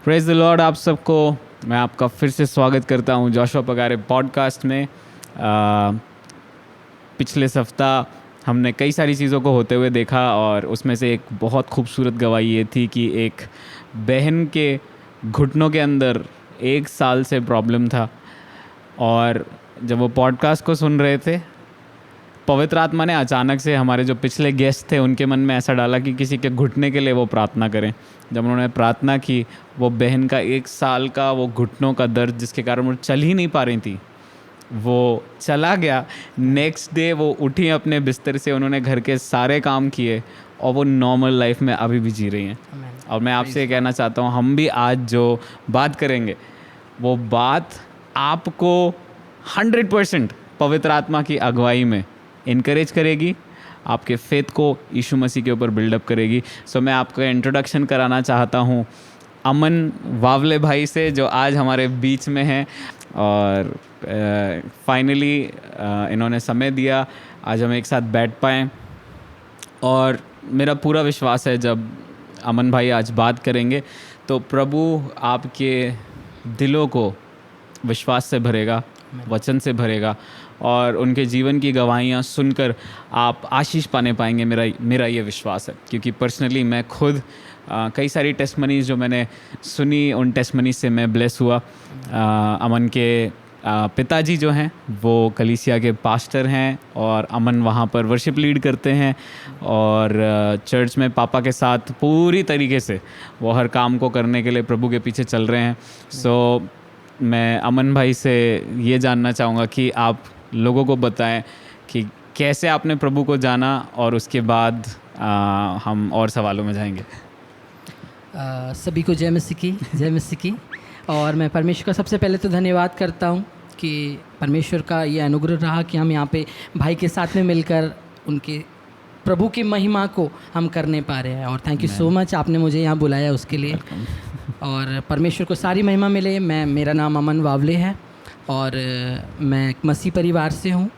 Praise the Lord आप सबको। मैं आपका फिर से स्वागत करता हूं जोशुआ पगारे पॉडकास्ट में। पिछले सप्ताह हमने कई सारी चीज़ों को होते हुए देखा और उसमें से एक बहुत खूबसूरत गवाही ये थी कि एक बहन के घुटनों के अंदर 1 साल से प्रॉब्लम था। और जब वो पॉडकास्ट को सुन रहे थे, पवित्र आत्मा ने अचानक से हमारे जो पिछले गेस्ट थे उनके मन में ऐसा डाला कि किसी के घुटने के लिए वो प्रार्थना करें। जब उन्होंने प्रार्थना की, वो बहन का 1 साल का वो घुटनों का दर्द जिसके कारण वो चल ही नहीं पा रही थी, वो चला गया। नेक्स्ट डे वो उठी अपने बिस्तर से, उन्होंने घर के सारे काम किए और वो नॉर्मल लाइफ में अभी भी जी रही हैं। और मैं आपसे ये कहना चाहता हूँ, हम भी आज जो बात करेंगे वो बात आपको 100% पवित्र आत्मा की अगुवाई में इनकरेज करेगी, आपके फेथ को यीशु मसीह के ऊपर बिल्डअप करेगी। सो मैं आपको इंट्रोडक्शन कराना चाहता हूँ अमन वावले भाई से, जो आज हमारे बीच में हैं। और फाइनली इन्होंने समय दिया, आज हम एक साथ बैठ पाएँ। और मेरा पूरा विश्वास है जब अमन भाई आज बात करेंगे तो प्रभु आपके दिलों को विश्वास से भरेगा, वचन से भरेगा, और उनके जीवन की गवाहियाँ सुनकर आप आशीष पाने पाएंगे। मेरा ये विश्वास है, क्योंकि पर्सनली मैं खुद कई सारी टेस्टमनीज़ जो मैंने सुनी, उन टेस्टमनीज़ से मैं ब्लेस हुआ। अमन के पिताजी जो हैं वो कलीसिया के पास्टर हैं और अमन वहाँ पर वर्शिप लीड करते हैं, और चर्च में पापा के साथ पूरी तरीके से वो हर काम को करने के लिए प्रभु के पीछे चल रहे हैं। सो मैं अमन भाई से ये जानना चाहूँगा कि आप लोगों को बताएं कि कैसे आपने प्रभु को जाना, और उसके बाद हम और सवालों में जाएंगे। सभी को जय मसीह की। और मैं परमेश्वर का सबसे पहले तो धन्यवाद करता हूँ कि परमेश्वर का ये अनुग्रह रहा कि हम यहाँ पे भाई के साथ में मिलकर उनके प्रभु की महिमा को हम करने पा रहे हैं। और थैंक यू सो मच, आपने मुझे यहाँ बुलाया उसके लिए। और परमेश्वर को सारी महिमा मिले। मेरा नाम अमन वावले है और मैं एक मसीह परिवार से हूँ।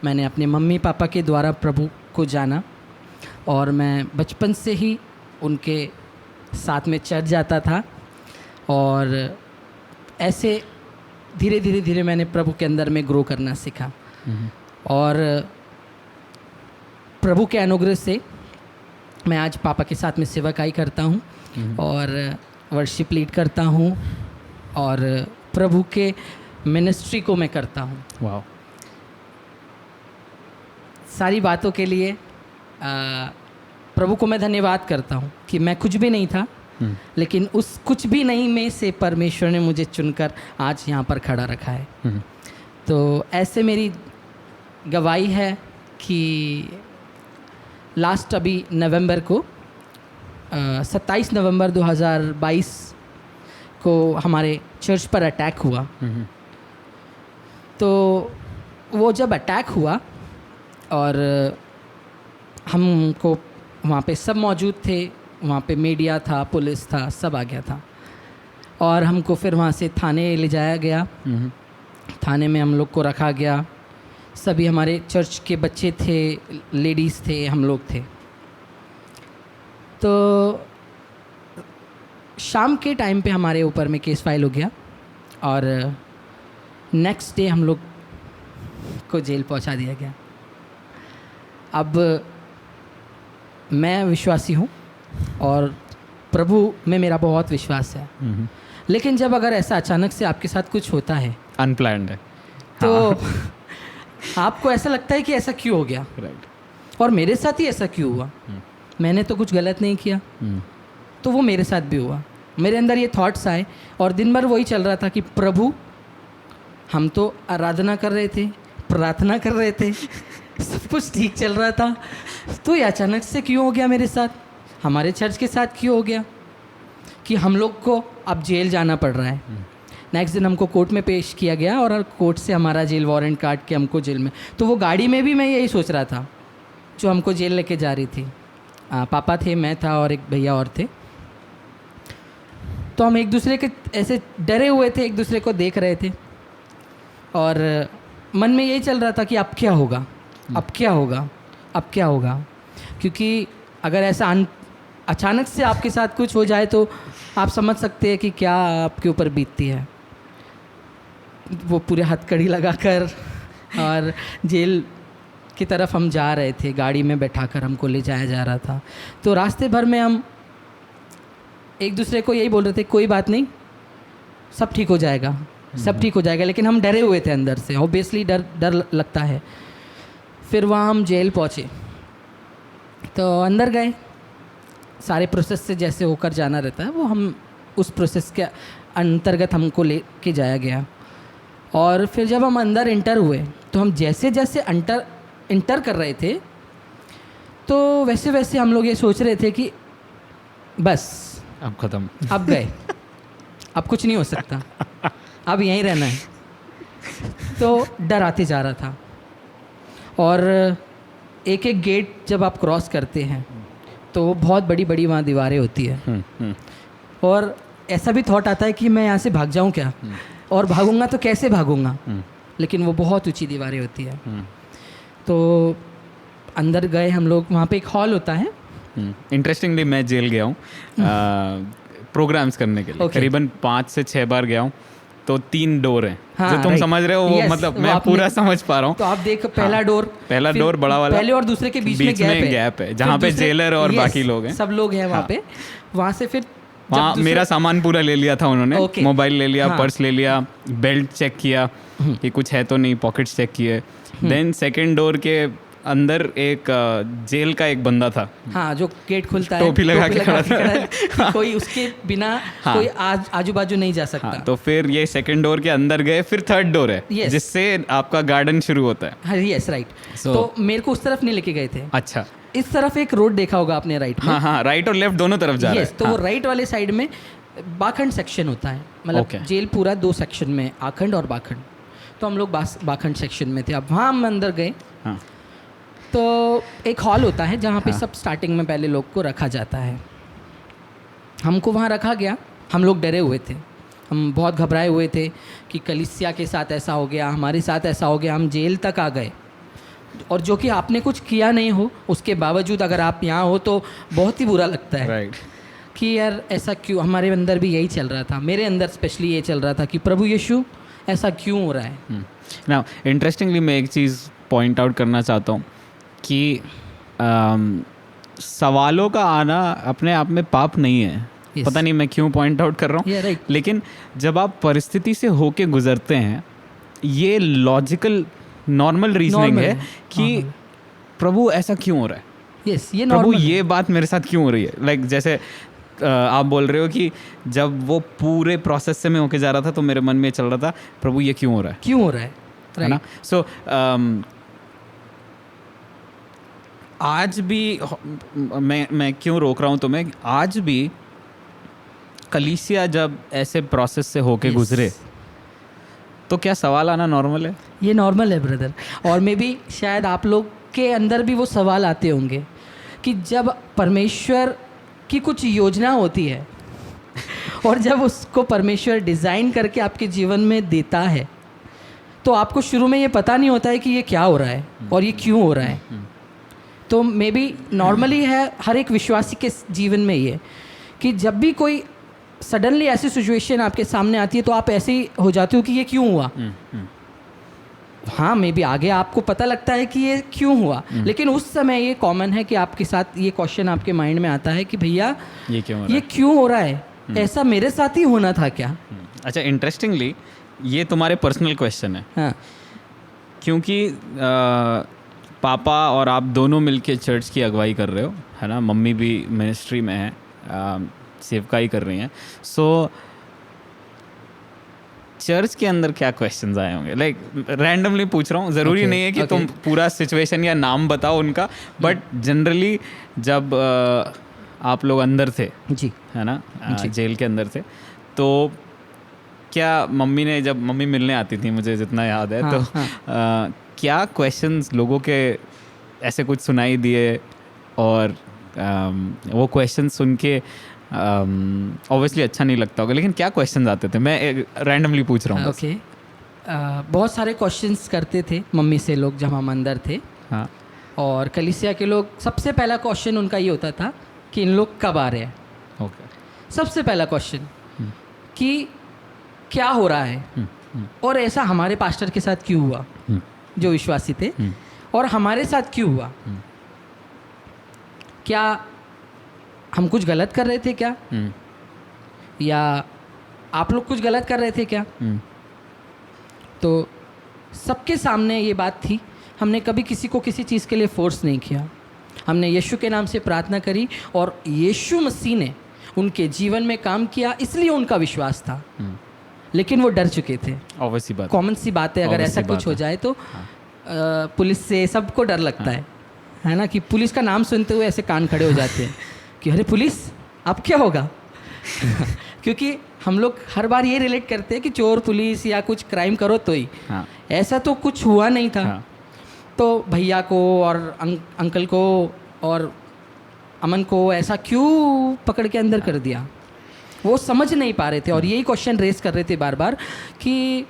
मैंने अपने मम्मी पापा के द्वारा प्रभु को जाना और मैं बचपन से ही उनके साथ में चर्च जाता था, और ऐसे धीरे धीरे मैंने प्रभु के अंदर में ग्रो करना सीखा। और प्रभु के अनुग्रह से मैं आज पापा के साथ में सेवकाई करता हूँ और वर्शिप लीड करता हूँ और प्रभु के मिनिस्ट्री को मैं करता हूँ। वाह। सारी बातों के लिए प्रभु को मैं धन्यवाद करता हूँ कि मैं कुछ भी नहीं था, लेकिन उस कुछ भी नहीं में से परमेश्वर ने मुझे चुनकर आज यहाँ पर खड़ा रखा है। तो ऐसे मेरी गवाही है कि लास्ट अभी नवंबर को 27 नवंबर 2022 को हमारे चर्च पर अटैक हुआ। तो वो जब अटैक हुआ और हमको वहाँ पे सब मौजूद थे, वहाँ पे मीडिया था, पुलिस था, सब आ गया था। और हमको फिर वहाँ से थाने ले जाया गया। थाने में हम लोग को रखा गया। सभी हमारे चर्च के बच्चे थे, लेडीज़ थे, हम लोग थे। तो शाम के टाइम पे हमारे ऊपर में केस फाइल हो गया और नेक्स्ट डे हम लोग को जेल पहुंचा दिया गया। अब मैं विश्वासी हूँ और प्रभु में मेरा बहुत विश्वास है, लेकिन जब अगर ऐसा अचानक से आपके साथ कुछ होता है, अनप्लैन्ड है, तो आपको ऐसा लगता है कि ऐसा क्यों हो गया, और मेरे साथ ही ऐसा क्यों हुआ। मैंने तो कुछ गलत नहीं किया, तो वो मेरे साथ भी हुआ। मेरे अंदर ये थॉट्स आए और दिन भर वही चल रहा था कि प्रभु, हम तो आराधना कर रहे थे, प्रार्थना कर रहे थे, सब कुछ ठीक चल रहा था, तो ये अचानक से क्यों हो गया मेरे साथ, हमारे चर्च के साथ क्यों हो गया कि हम लोग को अब जेल जाना पड़ रहा है। नेक्स्ट दिन हमको कोर्ट में पेश किया गया और कोर्ट से हमारा जेल वारंट काट के हमको जेल में। तो वो गाड़ी में भी मैं यही सोच रहा था जो हमको जेल लेके जा रही थी। पापा थे, मैं था और एक भैया और थे। तो हम एक दूसरे के ऐसे डरे हुए थे, एक दूसरे को देख रहे थे और मन में यही चल रहा था कि अब क्या होगा, अब क्या होगा, अब क्या होगा। क्योंकि अगर ऐसा अचानक से आपके साथ कुछ हो जाए तो आप समझ सकते हैं कि क्या आपके ऊपर बीतती है। वो पूरे हथकड़ी लगाकर और जेल की तरफ हम जा रहे थे, गाड़ी में बैठाकर हमको ले जाया जा रहा था। तो रास्ते भर में हम एक दूसरे को यही बोल रहे थे, कोई बात नहीं, सब ठीक हो जाएगा, सब ठीक हो जाएगा। लेकिन हम डरे हुए थे अंदर से, ऑब्वियसली डर लगता है। फिर वहाँ हम जेल पहुँचे, तो अंदर गए, सारे प्रोसेस से जैसे होकर जाना रहता है वो हम उस प्रोसेस के अंतर्गत हमको ले के जाया गया। और फिर जब हम अंदर इंटर हुए तो हम जैसे जैसे इंटर कर रहे थे तो वैसे वैसे हम लोग ये सोच रहे थे कि बस अब ख़त्म, अब गए, अब कुछ नहीं हो सकता, अब यहीं रहना है। तो डर आते जा रहा था। और एक एक गेट जब आप क्रॉस करते हैं तो बहुत बड़ी बड़ी वहाँ दीवारें होती है। और ऐसा भी थॉट आता है कि मैं यहाँ से भाग जाऊँ क्या, और भागूंगा तो कैसे भागूंगा, लेकिन वो बहुत ऊंची दीवारें होती है। तो अंदर गए हम लोग, वहाँ पे एक हॉल होता है। इंटरेस्टिंगली मैं जेल गया हूँ प्रोग्राम्स करने के लिए, करीबन 5 से 6 बार गया हूँ। तो 3 डोर हैं, हाँ, जो तुम समझ रहे हो वो, मतलब मैं पूरा समझ पा रहा हूँ। तो आप देखो, पहला डोर बड़ा वाला, पहले और दूसरे के बीच में गैप है जहाँ पे जेलर और बाकी लोग हैं, सब लोग हैं वहाँ पे। वहाँ से फिर वहाँ मेरा सामान पूरा ले लिया था उन्होंने, मोबाइल ले लिया, पर्स ले लिया, बेल्ट चेक किया कि कुछ है तो नहीं, पॉकेट्स चेक किए। देन सेकंड डोर के अंदर एक जेल का एक बंदा था, हाँ, जो गेट खुलता है, टोपी लगा के खड़ा था। कोई उसके बिना कोई आजू बाजू नहीं जा सकता। तो फिर ये सेकंड डोर के अंदर गए, फिर थर्ड डोर है जिससे आपका गार्डन शुरू होता है। Yes, right. तो मेरे को उस तरफ नहीं लेके गए थे। अच्छा, इस तरफ एक रोड देखा होगा आपने, राइट में। हाँ, राइट और लेफ्ट दोनों तरफ जा रहा है। तो वो राइट वाले साइड में बाखंड सेक्शन होता है, मतलब जेल पूरा 2 सेक्शन में, आखंड और बाखंड। तो हम लोग बाखंड सेक्शन में थे। अब वहाँ हम अंदर गए, तो एक हॉल होता है जहाँ पे सब स्टार्टिंग में पहले लोग को रखा जाता है। हमको वहाँ रखा गया। हम लोग डरे हुए थे, हम बहुत घबराए हुए थे कि कलीसिया के साथ ऐसा हो गया, हमारे साथ ऐसा हो गया। हम जेल तक आ गए, और जो कि आपने कुछ किया नहीं हो, उसके बावजूद अगर आप यहाँ हो तो बहुत ही बुरा लगता है। राइट। कि यार ऐसा क्यों। हमारे अंदर भी यही चल रहा था, मेरे अंदर स्पेशली ये चल रहा था कि प्रभु यीशु ऐसा क्यों हो रहा है। ना इंटरेस्टिंगली मैं एक चीज़ पॉइंट आउट करना चाहता हूँ कि सवालों का आना अपने आप में पाप नहीं है। पता नहीं मैं क्यों पॉइंट आउट कर रहा हूँ, लेकिन जब आप परिस्थिति से होके गुजरते हैं, ये लॉजिकल नॉर्मल रीजनिंग है कि प्रभु ऐसा क्यों हो रहा है। ये प्रभु ये बात मेरे साथ क्यों हो रही है। लाइक जैसे आप बोल रहे हो कि जब वो पूरे प्रोसेस से मैं होके जा रहा था तो मेरे मन में चल रहा था, प्रभु ये क्यों हो रहा है ना। सो आज भी मैं क्यों रोक रहा हूँ तो मैं आज भी कलीसिया जब ऐसे प्रोसेस से होके गुजरे तो क्या सवाल आना नॉर्मल है? ये नॉर्मल है ब्रदर। और मे बी शायद आप लोग के अंदर भी वो सवाल आते होंगे कि जब परमेश्वर की कुछ योजना होती है और जब उसको परमेश्वर डिज़ाइन करके आपके जीवन में देता है तो आपको शुरू में ये पता नहीं होता है कि ये क्या हो रहा है और ये क्यों हो रहा है। तो मे बी नॉर्मली है हर एक विश्वासी के जीवन में ये कि जब भी कोई सडनली ऐसी सिचुएशन आपके सामने आती है तो आप ऐसे ही हो जाते हो कि ये क्यों हुआ। हाँ, मे बी आगे आपको पता लगता है कि ये क्यों हुआ, लेकिन उस समय ये कॉमन है कि आपके साथ ये क्वेश्चन आपके माइंड में आता है कि भैया ये क्यों हो रहा है, ऐसा मेरे साथ ही होना था क्या। अच्छा, इंटरेस्टिंगली ये तुम्हारे पर्सनल क्वेश्चन है। हाँ, क्योंकि पापा और आप दोनों मिलके चर्च की अगुवाई कर रहे हो, है ना। मम्मी भी मिनिस्ट्री में है, सेवकाई कर रही हैं। सो चर्च के अंदर क्या क्वेश्चंस आए होंगे? लाइक रैंडमली पूछ रहा हूँ, ज़रूरी नहीं है कि तुम पूरा सिचुएशन या नाम बताओ उनका, बट जनरली जब आप लोग अंदर थे जी, है ना, जेल के अंदर थे, तो क्या मम्मी ने, जब मम्मी मिलने आती थी मुझे जितना याद है, तो क्या क्वेश्चंस लोगों के ऐसे कुछ सुनाई दिए? और वो क्वेश्चन सुन के ऑब्वियसली अच्छा नहीं लगता होगा, लेकिन क्या क्वेश्चंस आते थे? मैं रैंडमली पूछ रहा हूँ। ओके, बहुत सारे क्वेश्चंस करते थे मम्मी से लोग जब हम अंदर थे। हाँ, और कलीसिया के लोग, सबसे पहला क्वेश्चन उनका ये होता था कि इन लोग कब आ रहे हैं। ओके। सबसे पहला क्वेश्चन कि क्या हो रहा है और ऐसा हमारे पास्टर के साथ क्यों हुआ, जो विश्वासी थे, और हमारे साथ क्यों हुआ। क्या हम कुछ गलत कर रहे थे क्या, या आप लोग कुछ गलत कर रहे थे क्या। तो सबके सामने ये बात थी, हमने कभी किसी को किसी चीज़ के लिए फोर्स नहीं किया। हमने यीशु के नाम से प्रार्थना करी और यीशु मसीह ने उनके जीवन में काम किया, इसलिए उनका विश्वास था। लेकिन वो डर चुके थे। ऑब्वियसली बात, कॉमन सी बात है, अगर Obvious ऐसा सी कुछ बात हो है। जाए तो पुलिस से सबको डर लगता है ना, कि पुलिस का नाम सुनते हुए ऐसे कान खड़े हो जाते हैं कि अरे पुलिस अब क्या होगा। क्योंकि हम लोग हर बार ये रिलेट करते हैं कि चोर पुलिस या कुछ क्राइम करो तो ही, ऐसा तो कुछ हुआ नहीं था। तो भैया को और अंकल को और अमन को ऐसा क्यों पकड़ के अंदर कर दिया, वो समझ नहीं पा रहे थे। और यही क्वेश्चन रेस कर रहे थे बार बार कि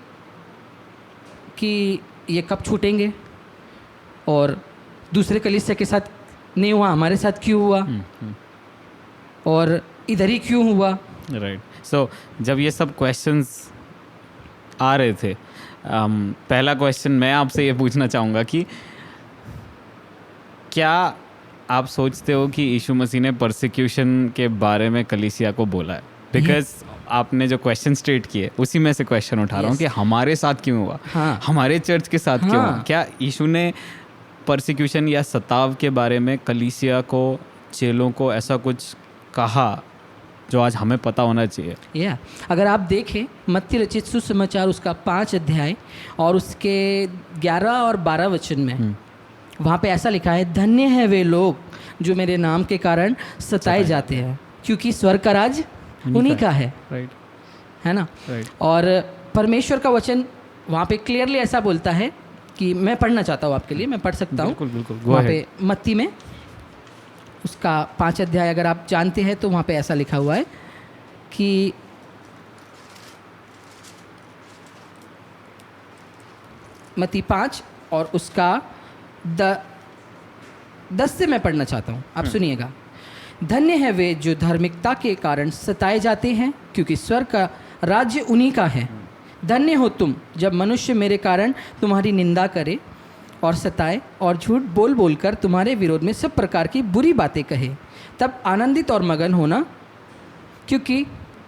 ये कब छूटेंगे, और दूसरे कलीसिया के साथ नहीं हुआ, हमारे साथ क्यों हुआ, और इधर ही क्यों हुआ। राइट। सो जब ये सब क्वेश्चंस आ रहे थे, पहला क्वेश्चन मैं आपसे ये पूछना चाहूँगा कि क्या आप सोचते हो कि यीशु मसीह ने परसिक्यूशन के बारे में कलीसिया को बोला है? बिकॉज आपने जो क्वेश्चन स्टेट किए उसी में से क्वेश्चन उठा रहा हूँ कि हमारे साथ क्यों हुआ, हमारे चर्च के साथ क्यों हुआ। क्या यीशु ने परसिक्यूशन या सताव के बारे में कलीसिया को, चेलों को ऐसा कुछ कहा जो आज हमें पता होना चाहिए? अगर आप देखें मत्ती रचित सुसमाचार उसका 5 अध्याय और उसके 11 और 12 वचन में, वहाँ पे ऐसा लिखा है, धन्य है वे लोग जो मेरे नाम के कारण सताए जाते हैं, क्योंकि स्वर्ग का राज उन्हीं का है। राइट, है ना। और परमेश्वर का वचन वहाँ पे क्लियरली ऐसा बोलता है कि मैं पढ़ना चाहता हूँ आपके लिए, मैं पढ़ सकता हूँ। बिल्कुल। वहाँ पे मत्ती में उसका 5 अध्याय अगर आप जानते हैं तो वहाँ पे ऐसा लिखा हुआ है कि मत्ती 5 और उसका 10 से मैं पढ़ना चाहता हूँ, आप सुनिएगा। धन्य है वे जो धार्मिकता के कारण सताए जाते हैं, क्योंकि स्वर्ग का राज्य उन्हीं का है। धन्य हो तुम जब मनुष्य मेरे कारण तुम्हारी निंदा करे और सताए और झूठ बोल बोलकर तुम्हारे विरोध में सब प्रकार की बुरी बातें कहे, तब आनंदित और मगन होना, क्योंकि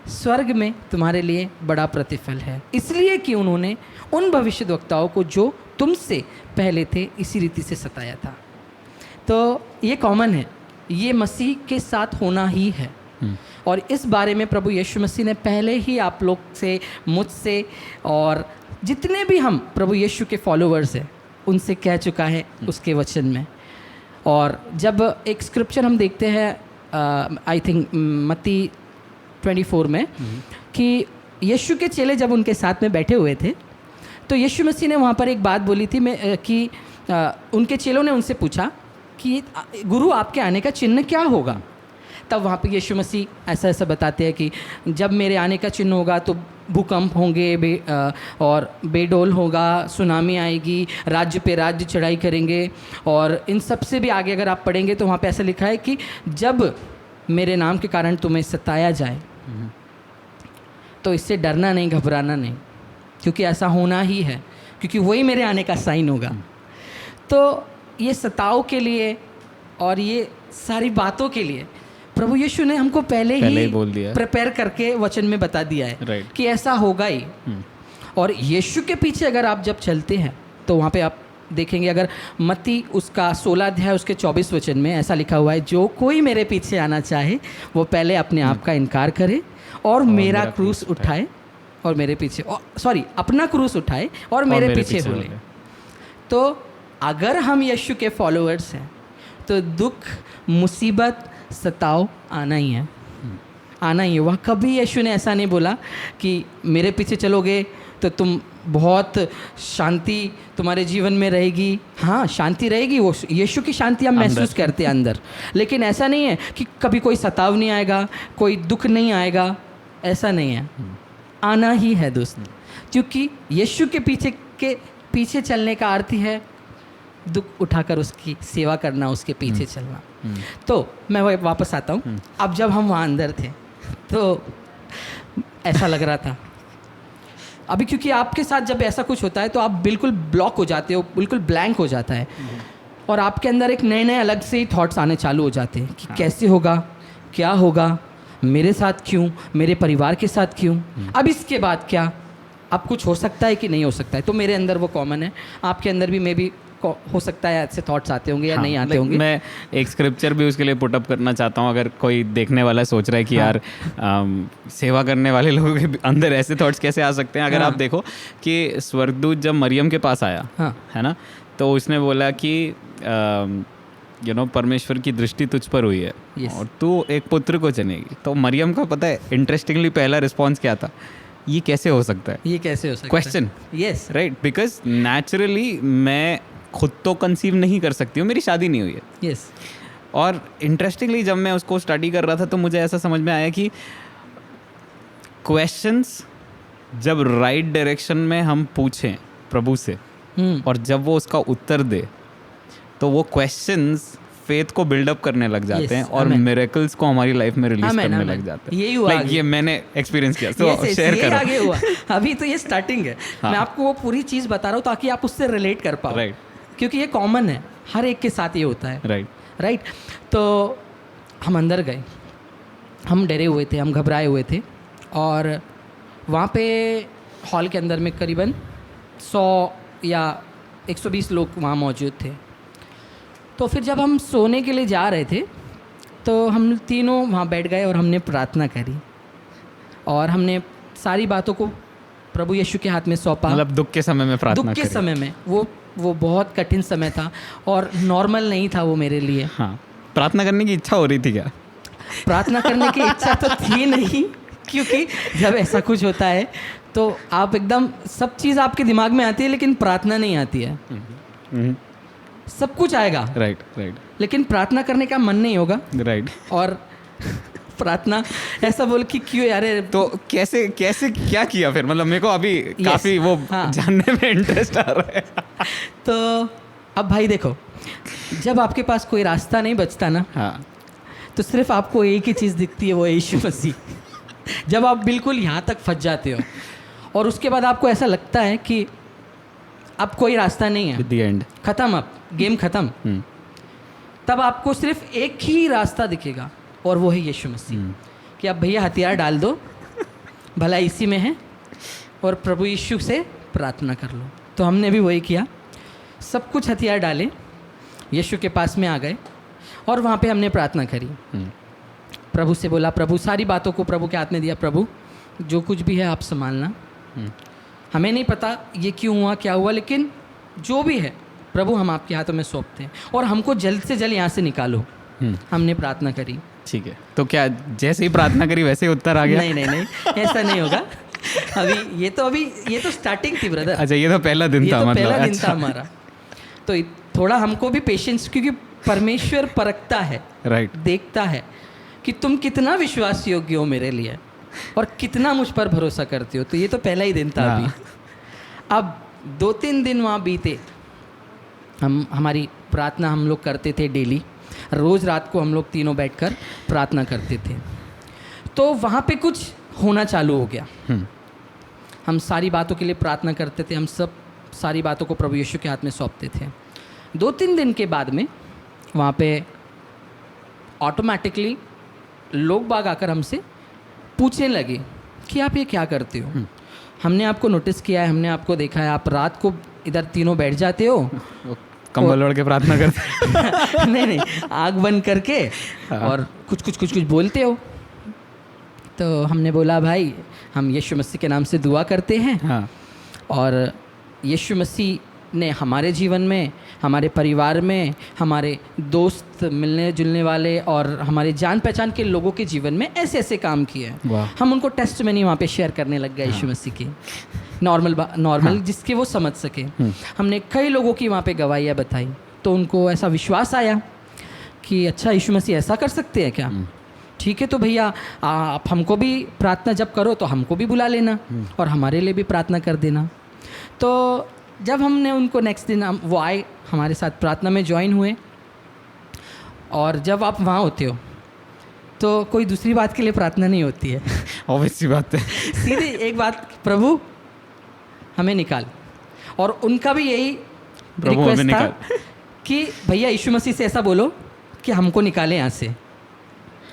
स्वर्ग में तुम्हारे लिए बड़ा प्रतिफल है। इसलिए कि उन्होंने उन भविष्यद्वक्ताओं को जो तुमसे पहले थे इसी रीति से सताया था। तो ये कॉमन है, ये मसीह के साथ होना ही है। और इस बारे में प्रभु यीशु मसीह ने पहले ही आप लोग से, मुझसे और जितने भी हम प्रभु यीशु के फॉलोअर्स हैं उनसे कह चुका है उसके वचन में। और जब एक स्क्रिप्चर हम देखते हैं आई थिंक मत्ती 24 में, कि यीशु के चेले जब उनके साथ में बैठे हुए थे तो यीशु मसीह ने वहाँ पर एक बात बोली थी कि उनके चेलों ने उनसे पूछा कि गुरु आपके आने का चिन्ह क्या होगा। तब वहाँ पे यीशु मसीह ऐसा ऐसा बताते हैं कि जब मेरे आने का चिन्ह होगा तो भूकंप होंगे, और बेडोल होगा, सुनामी आएगी, राज्य पे राज्य चढ़ाई करेंगे। और इन सब से भी आगे अगर आप पढ़ेंगे तो वहाँ पे ऐसा लिखा है कि जब मेरे नाम के कारण तुम्हें सताया जाए तो इससे डरना नहीं, घबराना नहीं, क्योंकि ऐसा होना ही है, क्योंकि वही मेरे आने का साइन होगा। तो ये सताव के लिए और ये सारी बातों के लिए प्रभु यीशु ने हमको पहले ही बोल दिया, प्रिपेयर करके वचन में बता दिया है कि ऐसा होगा ही। और यीशु के पीछे अगर आप जब चलते हैं तो वहाँ पे आप देखेंगे, अगर मत्ती उसका 16 अध्याय उसके 24 वचन में ऐसा लिखा हुआ है, जो कोई मेरे पीछे आना चाहे वो पहले अपने आप का इनकार करे और मेरा क्रूस उठाए और मेरे पीछे, अपना क्रूस उठाए और मेरे पीछे हो ले। तो अगर हम यीशु के फॉलोअर्स हैं तो दुख, मुसीबत, सताव आना ही है, आना ही है। वह कभी यीशु ने ऐसा नहीं बोला कि मेरे पीछे चलोगे तो तुम बहुत शांति तुम्हारे जीवन में रहेगी। हाँ, शांति रहेगी, वो यीशु की शांति हम महसूस करते हैं अंदर, लेकिन ऐसा नहीं है कि कभी कोई सताव नहीं आएगा, कोई दुख नहीं आएगा, ऐसा नहीं है। आना ही है दोस्त, क्योंकि यीशु के पीछे चलने का अर्थ ही है दुख उठाकर उसकी सेवा करना, उसके पीछे चलना। तो मैं वही वापस आता हूँ। अब जब हम वहाँ अंदर थे तो ऐसा लग रहा था, अभी क्योंकि आपके साथ जब ऐसा कुछ होता है तो आप बिल्कुल ब्लॉक हो जाते हो, बिल्कुल ब्लैंक हो जाता है, और आपके अंदर एक नए नए अलग से ही थॉट्स आने चालू हो जाते हैं कि कैसे होगा, क्या होगा, मेरे साथ क्यों, मेरे परिवार के साथ क्यों, अब इसके बाद क्या, अब कुछ हो सकता है कि नहीं हो सकता है। तो मेरे अंदर वो कॉमन है, आपके अंदर भी मे बी हो सकता है ऐसे थॉट्स आते होंगे या नहीं आते होंगे। मैं एक स्क्रिप्चर भी उसके लिए पुटअप करना चाहता हूँ, अगर कोई देखने वाला सोच रहा है कि यार सेवा करने वाले लोगों के अंदर ऐसे थॉट्स कैसे आ सकते हैं। अगर आप देखो कि स्वर्गदूत जब मरियम के पास आया, है ना, तो उसने बोला कि परमेश्वर की दृष्टि तुझ पर हुई है और तू एक पुत्र को जनेगी। तो मरियम का पता है इंटरेस्टिंगली पहला रिस्पॉन्स क्या था, ये कैसे हो सकता है, ये कैसे हो सकता है, question. Yes, right, because naturally मैं खुद तो कंसीव नहीं कर सकती हूँ, मेरी शादी नहीं हुई है। यस। और इंटरेस्टिंगली जब मैं उसको स्टडी कर रहा था तो मुझे ऐसा समझ में आया कि क्वेश्चंस जब राइट डायरेक्शन में हम पूछें प्रभु से और जब वो उसका उत्तर दे तो वो क्वेश्चंस फेथ को बिल्डअप करने लग जाते हैं और मिरेकल्स को हमारी लाइफ में रिलीज करने लग जाते हैं। यही हुआ, ये मैंने एक्सपीरियंस किया, तो शेयर करो। आगे हुआ, अभी तो ये स्टार्टिंग है। मैं आपको वो पूरी चीज़ बता रहा हूँ ताकि आप उससे रिलेट कर पाओ, राइट, क्योंकि ये कॉमन है, हर एक के साथ ये होता है। राइट। तो हम अंदर गए, हम डरे हुए थे, हम घबराए हुए थे, और वहाँ पे हॉल के अंदर में करीबन 100 या 120 लोग वहाँ मौजूद थे। तो फिर जब हम सोने के लिए जा रहे थे तो हम तीनों वहाँ बैठ गए और हमने प्रार्थना करी और हमने सारी बातों को प्रभु यीशु के हाथ में सौंपा। मतलब दुख के समय में प्रार्थना दुख के समय में वो बहुत कठिन समय था और नॉर्मल नहीं था वो मेरे लिए। हाँ, प्रार्थना करने की इच्छा हो रही थी क्या? प्रार्थना करने की इच्छा तो थी नहीं, क्योंकि जब ऐसा कुछ होता है तो आप एकदम सब चीज़ आपके दिमाग में आती है लेकिन प्रार्थना नहीं आती है। सब कुछ आएगा, राइट, लेकिन प्रार्थना करने का मन नहीं होगा। राइट। और प्रार्थना ऐसा बोल कि क्यों यार, तो कैसे क्या किया फिर? मतलब मेरे को अभी काफ़ी वो जानने में इंटरेस्ट आ रहा है। तो अब भाई देखो, जब आपके पास कोई रास्ता नहीं बचता ना, तो सिर्फ आपको एक ही चीज़ दिखती है, वो यीशु मसीह। जब आप बिल्कुल यहाँ तक फंस जाते हो और उसके बाद आपको ऐसा लगता है कि अब कोई रास्ता नहीं है, At the end, ख़त्म, अब गेम ख़त्म, तब आपको सिर्फ एक ही रास्ता दिखेगा और वो है यीशु मसीह। कि अब भैया हथियार डाल दो, भला इसी में है, और प्रभु यीशु से प्रार्थना कर लो। तो हमने भी वही किया, सब कुछ हथियार डाले, यीशु के पास में आ गए और वहाँ पे हमने प्रार्थना करी। प्रभु से बोला, प्रभु सारी बातों को प्रभु के हाथ में दिया, प्रभु जो कुछ भी है आप संभालना, हमें नहीं पता ये क्यों हुआ क्या हुआ, लेकिन जो भी है प्रभु हम आपके हाथों में सौंपते हैं और हमको जल्द से जल्द यहाँ से निकालो। हमने प्रार्थना करी। ठीक है, तो क्या जैसे ही प्रार्थना करी वैसे ही उत्तर आ गया? नहीं, ऐसा नहीं होगा। अभी ये तो स्टार्टिंग थी ब्रदर। अच्छा, ये तो पहला दिन था, मतलब पहला दिन था हमारा। तो थोड़ा हमको भी पेशेंस, क्योंकि परमेश्वर परखता है, राइट, देखता है कि तुम कितना विश्वास योग्य हो मेरे लिए और कितना मुझ पर भरोसा करते हो। तो ये तो पहला ही दिन था। अभी अब 2-3 दिन वहाँ बीते, हमारी प्रार्थना हम लोग करते थे डेली, रोज़ रात को हम लोग तीनों बैठकर प्रार्थना करते थे। तो वहाँ पे कुछ होना चालू हो गया। हम सारी बातों के लिए प्रार्थना करते थे, हम सब सारी बातों को प्रभु यीशु के हाथ में सौंपते थे। 2-3 दिन के बाद में वहाँ पे ऑटोमेटिकली लोग बाग आकर हमसे पूछने लगे कि आप ये क्या करते हो, हमने आपको नोटिस किया है, हमने आपको देखा है, आप रात को इधर तीनों बैठ जाते हो, कंबल ओढ़ के प्रार्थना करते नहीं, आग बंद करके और कुछ बोलते हो। तो हमने बोला, भाई हम यीशु मसीह के नाम से दुआ करते हैं और यीशु मसीह ने हमारे जीवन में, हमारे परिवार में, हमारे दोस्त मिलने जुलने वाले और हमारे जान पहचान के लोगों के जीवन में ऐसे ऐसे काम किए हैं। हम उनको टेस्टमनी वहाँ पे शेयर करने लग गए यीशु मसीह की, नॉर्मल जिसके वो समझ सके। हमने कई लोगों की वहाँ पे गवाहियाँ बताई, तो उनको ऐसा विश्वास आया कि अच्छा, यीशु मसीह ऐसा कर सकते हैं क्या? ठीक है, तो भैया आप हमको भी प्रार्थना जब करो तो हमको भी बुला लेना और हमारे लिए भी प्रार्थना कर देना। तो जब हमने उनको नेक्स्ट दिन वो आए हमारे साथ प्रार्थना में ज्वाइन हुए, और जब आप वहाँ होते हो तो कोई दूसरी बात के लिए प्रार्थना नहीं होती है। ऑब्वियस सी बात है। सीधी एक बात, प्रभु हमें निकाल। और उनका भी यही प्रभु हमें रिक्वेस्ट था निकाल। कि भैया यीशु मसीह से ऐसा बोलो कि हमको निकाले यहाँ से।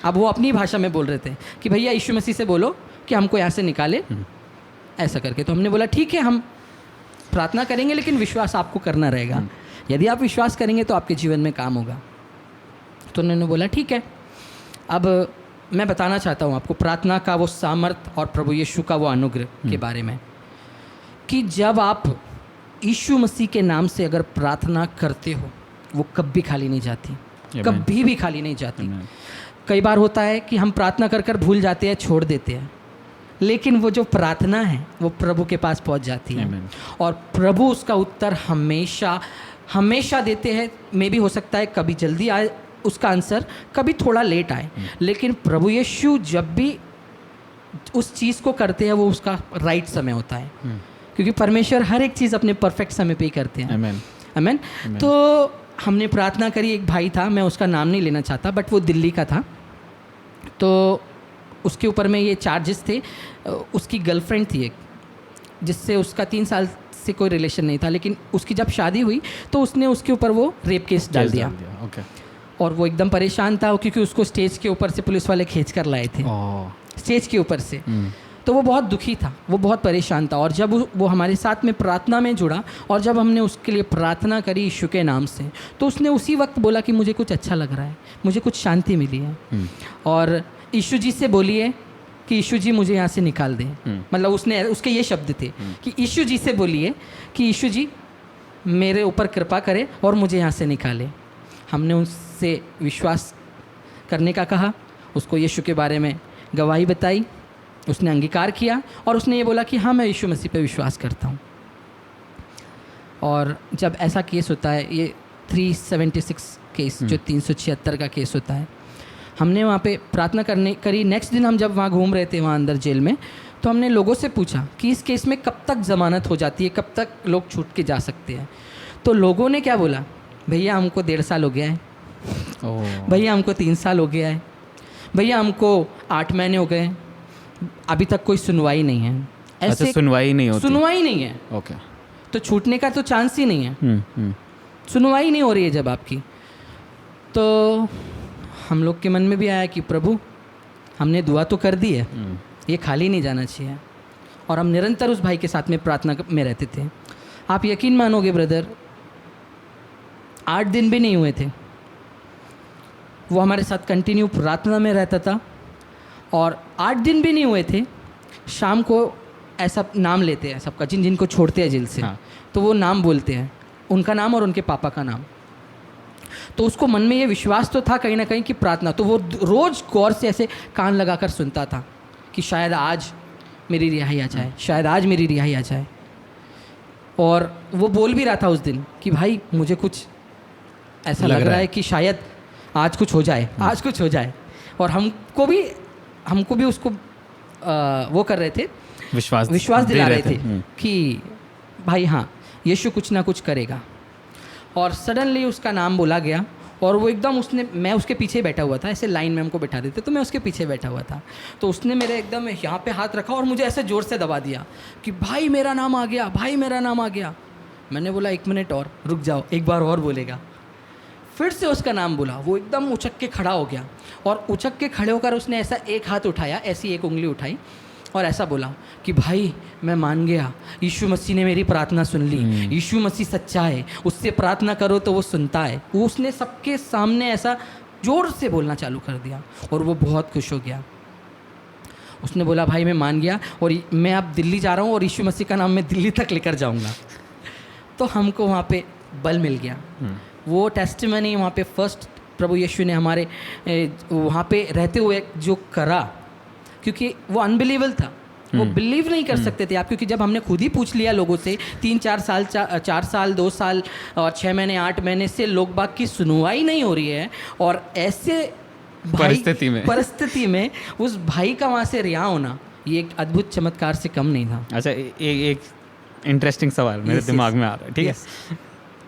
अब वो अपनी भाषा में बोल रहे थे कि भैया यीशु मसीह से बोलो कि हमको यहाँ से निकाले, ऐसा करके। तो हमने बोला ठीक है, हम प्रार्थना करेंगे, लेकिन विश्वास आपको करना रहेगा। यदि आप विश्वास करेंगे तो आपके जीवन में काम होगा। तो उन्होंने बोला ठीक है। अब मैं बताना चाहता हूँ आपको प्रार्थना का वो सामर्थ और प्रभु यीशु का वो अनुग्रह के बारे में, कि जब आप यीशु मसीह के नाम से अगर प्रार्थना करते हो, वो कभी खाली नहीं जाती, कभी भी खाली नहीं जाती। कई बार होता है कि हम प्रार्थना कर कर भूल जाते हैं, छोड़ देते हैं, लेकिन वो जो प्रार्थना है वो प्रभु के पास पहुंच जाती है। और प्रभु उसका उत्तर हमेशा हमेशा देते हैं। मे भी हो सकता है कभी जल्दी आए उसका आंसर, कभी थोड़ा लेट आए, लेकिन प्रभु यीशु जब भी उस चीज़ को करते हैं वो उसका राइट समय होता है, क्योंकि परमेश्वर हर एक चीज़ अपने परफेक्ट समय पे ही करते हैं। आमीन। तो हमने प्रार्थना करी। एक भाई था, मैं उसका नाम नहीं लेना चाहता, बट वो दिल्ली का था। तो उसके ऊपर में ये चार्जेस थे। उसकी गर्लफ्रेंड थी एक, जिससे उसका 3 साल से कोई रिलेशन नहीं था, लेकिन उसकी जब शादी हुई तो उसने उसके ऊपर वो रेप केस डाल दिया। ओके। और वो एकदम परेशान था, क्योंकि उसको स्टेज के ऊपर से पुलिस वाले खींच कर लाए थे, स्टेज के ऊपर से। तो वो बहुत दुखी था, वो बहुत परेशान था। और जब वो हमारे साथ में प्रार्थना में जुड़ा, और जब हमने उसके लिए प्रार्थना करी यीशु के नाम से, तो उसने उसी वक्त बोला कि मुझे कुछ अच्छा लग रहा है, मुझे कुछ शांति मिली है। और यीशु जी से बोलिए कि यीशु जी मुझे यहाँ से निकाल दें। मतलब उसके ये शब्द थे कि यीशु जी से बोलिए कि यीशु जी मेरे ऊपर कृपा करें और मुझे यहाँ से निकाले। हमने उससे विश्वास करने का कहा, उसको यीशु के बारे में गवाही बताई, उसने अंगीकार किया, और उसने ये बोला कि हाँ मैं यीशु मसीह पे विश्वास करता हूँ। और जब ऐसा केस होता है, ये 376 केस, जो 376 का केस होता है, हमने वहाँ पे प्रार्थना करी। नेक्स्ट दिन हम जब वहाँ घूम रहे थे, वहाँ अंदर जेल में, तो हमने लोगों से पूछा कि इस केस में कब तक ज़मानत हो जाती है, कब तक लोग छूट के जा सकते हैं। तो लोगों ने क्या बोला, भैया हमको 1.5 साल हो गया है, भैया हमको 3 साल हो गया है, भैया हमको 8 महीने हो गए, अभी तक कोई सुनवाई नहीं है। ऐसे सुनवाई नहीं होती? सुनवाई नहीं है। ओके। तो छूटने का तो चांस ही नहीं है। सुनवाई नहीं हो रही है जब आपकी। तो हम लोग के मन में भी आया कि प्रभु हमने दुआ तो कर दी है, ये खाली नहीं जाना चाहिए। और हम निरंतर उस भाई के साथ में प्रार्थना में रहते थे। आप यकीन मानोगे ब्रदर, 8 दिन भी नहीं हुए थे, वो हमारे साथ कंटिन्यू प्रार्थना में रहता था। और 8 दिन भी नहीं हुए थे, शाम को ऐसा नाम लेते हैं सबका, जिनको छोड़ते हैं जेल से। हाँ। तो वो नाम बोलते हैं, उनका नाम और उनके पापा का नाम। तो उसको मन में ये विश्वास तो था कहीं ना कहीं कि प्रार्थना, तो वो रोज़ गौर से ऐसे कान लगाकर सुनता था कि शायद आज मेरी रिहाई आ जाए, शायद आज मेरी रिहाई आ जाए। और वो बोल भी रहा था उस दिन कि भाई मुझे कुछ ऐसा लग रहा है कि शायद आज कुछ हो जाए, आज कुछ हो जाए। और हमको भी उसको वो कर रहे थे, विश्वास दिला रहे थे कि भाई हाँ यीशु कुछ ना कुछ करेगा। और सडनली उसका नाम बोला गया, और वो एकदम मैं उसके पीछे बैठा हुआ था, ऐसे लाइन में हमको बैठा देते तो मैं उसके पीछे बैठा हुआ था। तो उसने मेरे एकदम यहाँ पे हाथ रखा और मुझे ऐसे ज़ोर से दबा दिया कि भाई मेरा नाम आ गया, भाई मेरा नाम आ गया। मैंने बोला 1 मिनट और रुक जाओ, एक बार और बोलेगा। फिर से उसका नाम बोला, वो एकदम उछक के खड़ा हो गया, और उछक के खड़े होकर उसने ऐसा एक हाथ उठाया, ऐसी एक उंगली उठाई, और ऐसा बोला कि भाई मैं मान गया, यीशु मसीह ने मेरी प्रार्थना सुन ली, यीशु मसीह सच्चा है, उससे प्रार्थना करो तो वो सुनता है। वो उसने सबके सामने ऐसा ज़ोर से बोलना चालू कर दिया, और वो बहुत खुश हो गया। उसने बोला भाई मैं मान गया, और मैं अब दिल्ली जा रहा हूँ, और यीशु मसीह का नाम मैं दिल्ली तक लेकर जाऊँगा। तो हमको वहाँ पे बल मिल गया। वो टेस्टिमनी वहाँ पे फर्स्ट प्रभु यीशु ने हमारे वहाँ पे रहते हुए जो करा, क्योंकि वो अनबिलीवेबल था, वो बिलीव नहीं कर सकते थे आप, क्योंकि जब हमने खुद ही पूछ लिया लोगों से 3-4 साल 4 साल 2 साल और 6 महीने 8 महीने से लोग बाग की सुनवाई नहीं हो रही है, और ऐसे परिस्थिति में उस भाई का वहाँ से रिहा होना, ये एक अद्भुत चमत्कार से कम नहीं था। अच्छा, एक इंटरेस्टिंग सवाल मेरे Yes, दिमाग yes. में आ रहा है, ठीक Yes. है।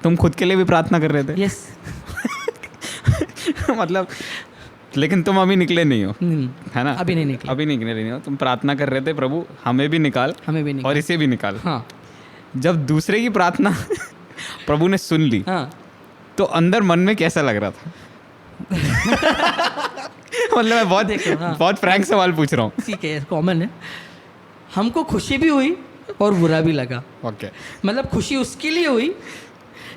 तुम खुद के लिए भी प्रार्थना कर रहे थे? यस। मतलब लेकिन तुम अभी निकले नहीं हो, है ना? अभी नहीं निकले। अभी निकले नहीं हो, तुम प्रार्थना कर रहे थे, प्रभु हमें भी निकाल हमें भी नहीं। और इसे भी निकाल। हाँ जब दूसरे की प्रार्थना प्रभु ने सुन ली हाँ। तो अंदर मन में कैसा लग रहा था? मतलब मैं बहुत देखो, हाँ। बहुत फ्रैंक सवाल पूछ रहा हूँ। ठीक है, कॉमन है। हमको खुशी भी हुई और बुरा भी लगा। ओके। मतलब खुशी उसके लिए हुई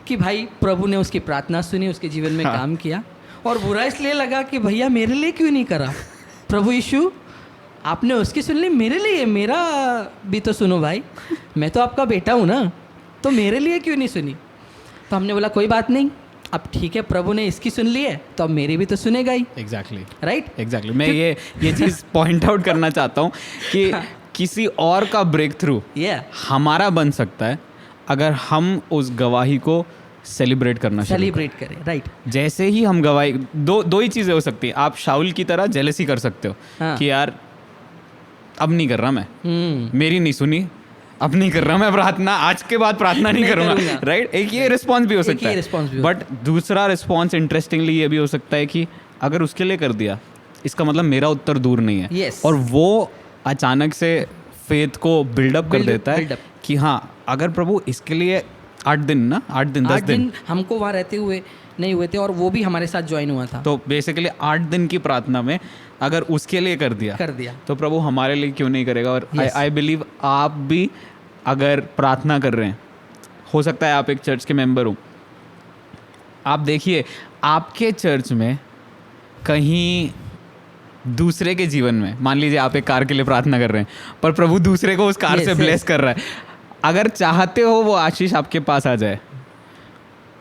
कि भाई प्रभु ने उसकी प्रार्थना सुनी, उसके जीवन में हाँ। काम किया, और बुरा इसलिए लगा कि भैया मेरे लिए क्यों नहीं करा? प्रभु यीशु आपने उसकी सुन ली, मेरे लिए मेरा भी तो सुनो भाई, मैं तो आपका बेटा हूँ ना, तो मेरे लिए क्यों नहीं सुनी? तो हमने बोला कोई बात नहीं, अब ठीक है प्रभु ने इसकी सुन ली है तो अब मेरी भी तो सुनेगा ही, एग्जैक्टली राइट? एग्जैक्टली। मैं ये चीज़ पॉइंट आउट करना चाहता हूँ कि किसी और का ब्रेक थ्रू हमारा बन सकता है अगर हम उस गवाही को सेलिब्रेट करना शुरू सेलिब्रेट करें, राइट? जैसे ही हम गवाही, दो ही चीज़ें हो सकती हैं। आप शाउल की तरह जेलसी कर सकते हो हाँ। कि यार अब नहीं कर रहा मैं, मेरी नहीं सुनी, अब नहीं कर रहा मैं प्रार्थना, आज के बाद प्रार्थना नहीं करूँगा, राइट? एक ये रिस्पॉन्स भी हो सकता है। बट दूसरा रिस्पॉन्स इंटरेस्टिंगली ये भी हो सकता है कि अगर उसके लिए कर दिया, इसका मतलब मेरा उत्तर दूर नहीं है। Yes. और वो अचानक से फेथ को बिल्डअप कर देता है कि हाँ, अगर प्रभु इसके लिए 8 दिन 10 दिन हमको वहाँ रहते हुए नहीं हुए थे, और वो भी हमारे साथ ज्वाइन हुआ था, तो बेसिकली 8 दिन की प्रार्थना में अगर उसके लिए कर दिया तो प्रभु हमारे लिए क्यों नहीं करेगा? और आई बिलीव आप भी अगर प्रार्थना कर रहे हैं, हो सकता है आप एक चर्च के मेंबर हो, आप देखिए आपके चर्च में कहीं दूसरे के जीवन में, मान लीजिए आप एक कार के लिए प्रार्थना कर रहे हैं पर प्रभु दूसरे को उस कार से ब्लेस कर रहा है। अगर चाहते हो वो आशीष आपके पास आ जाए,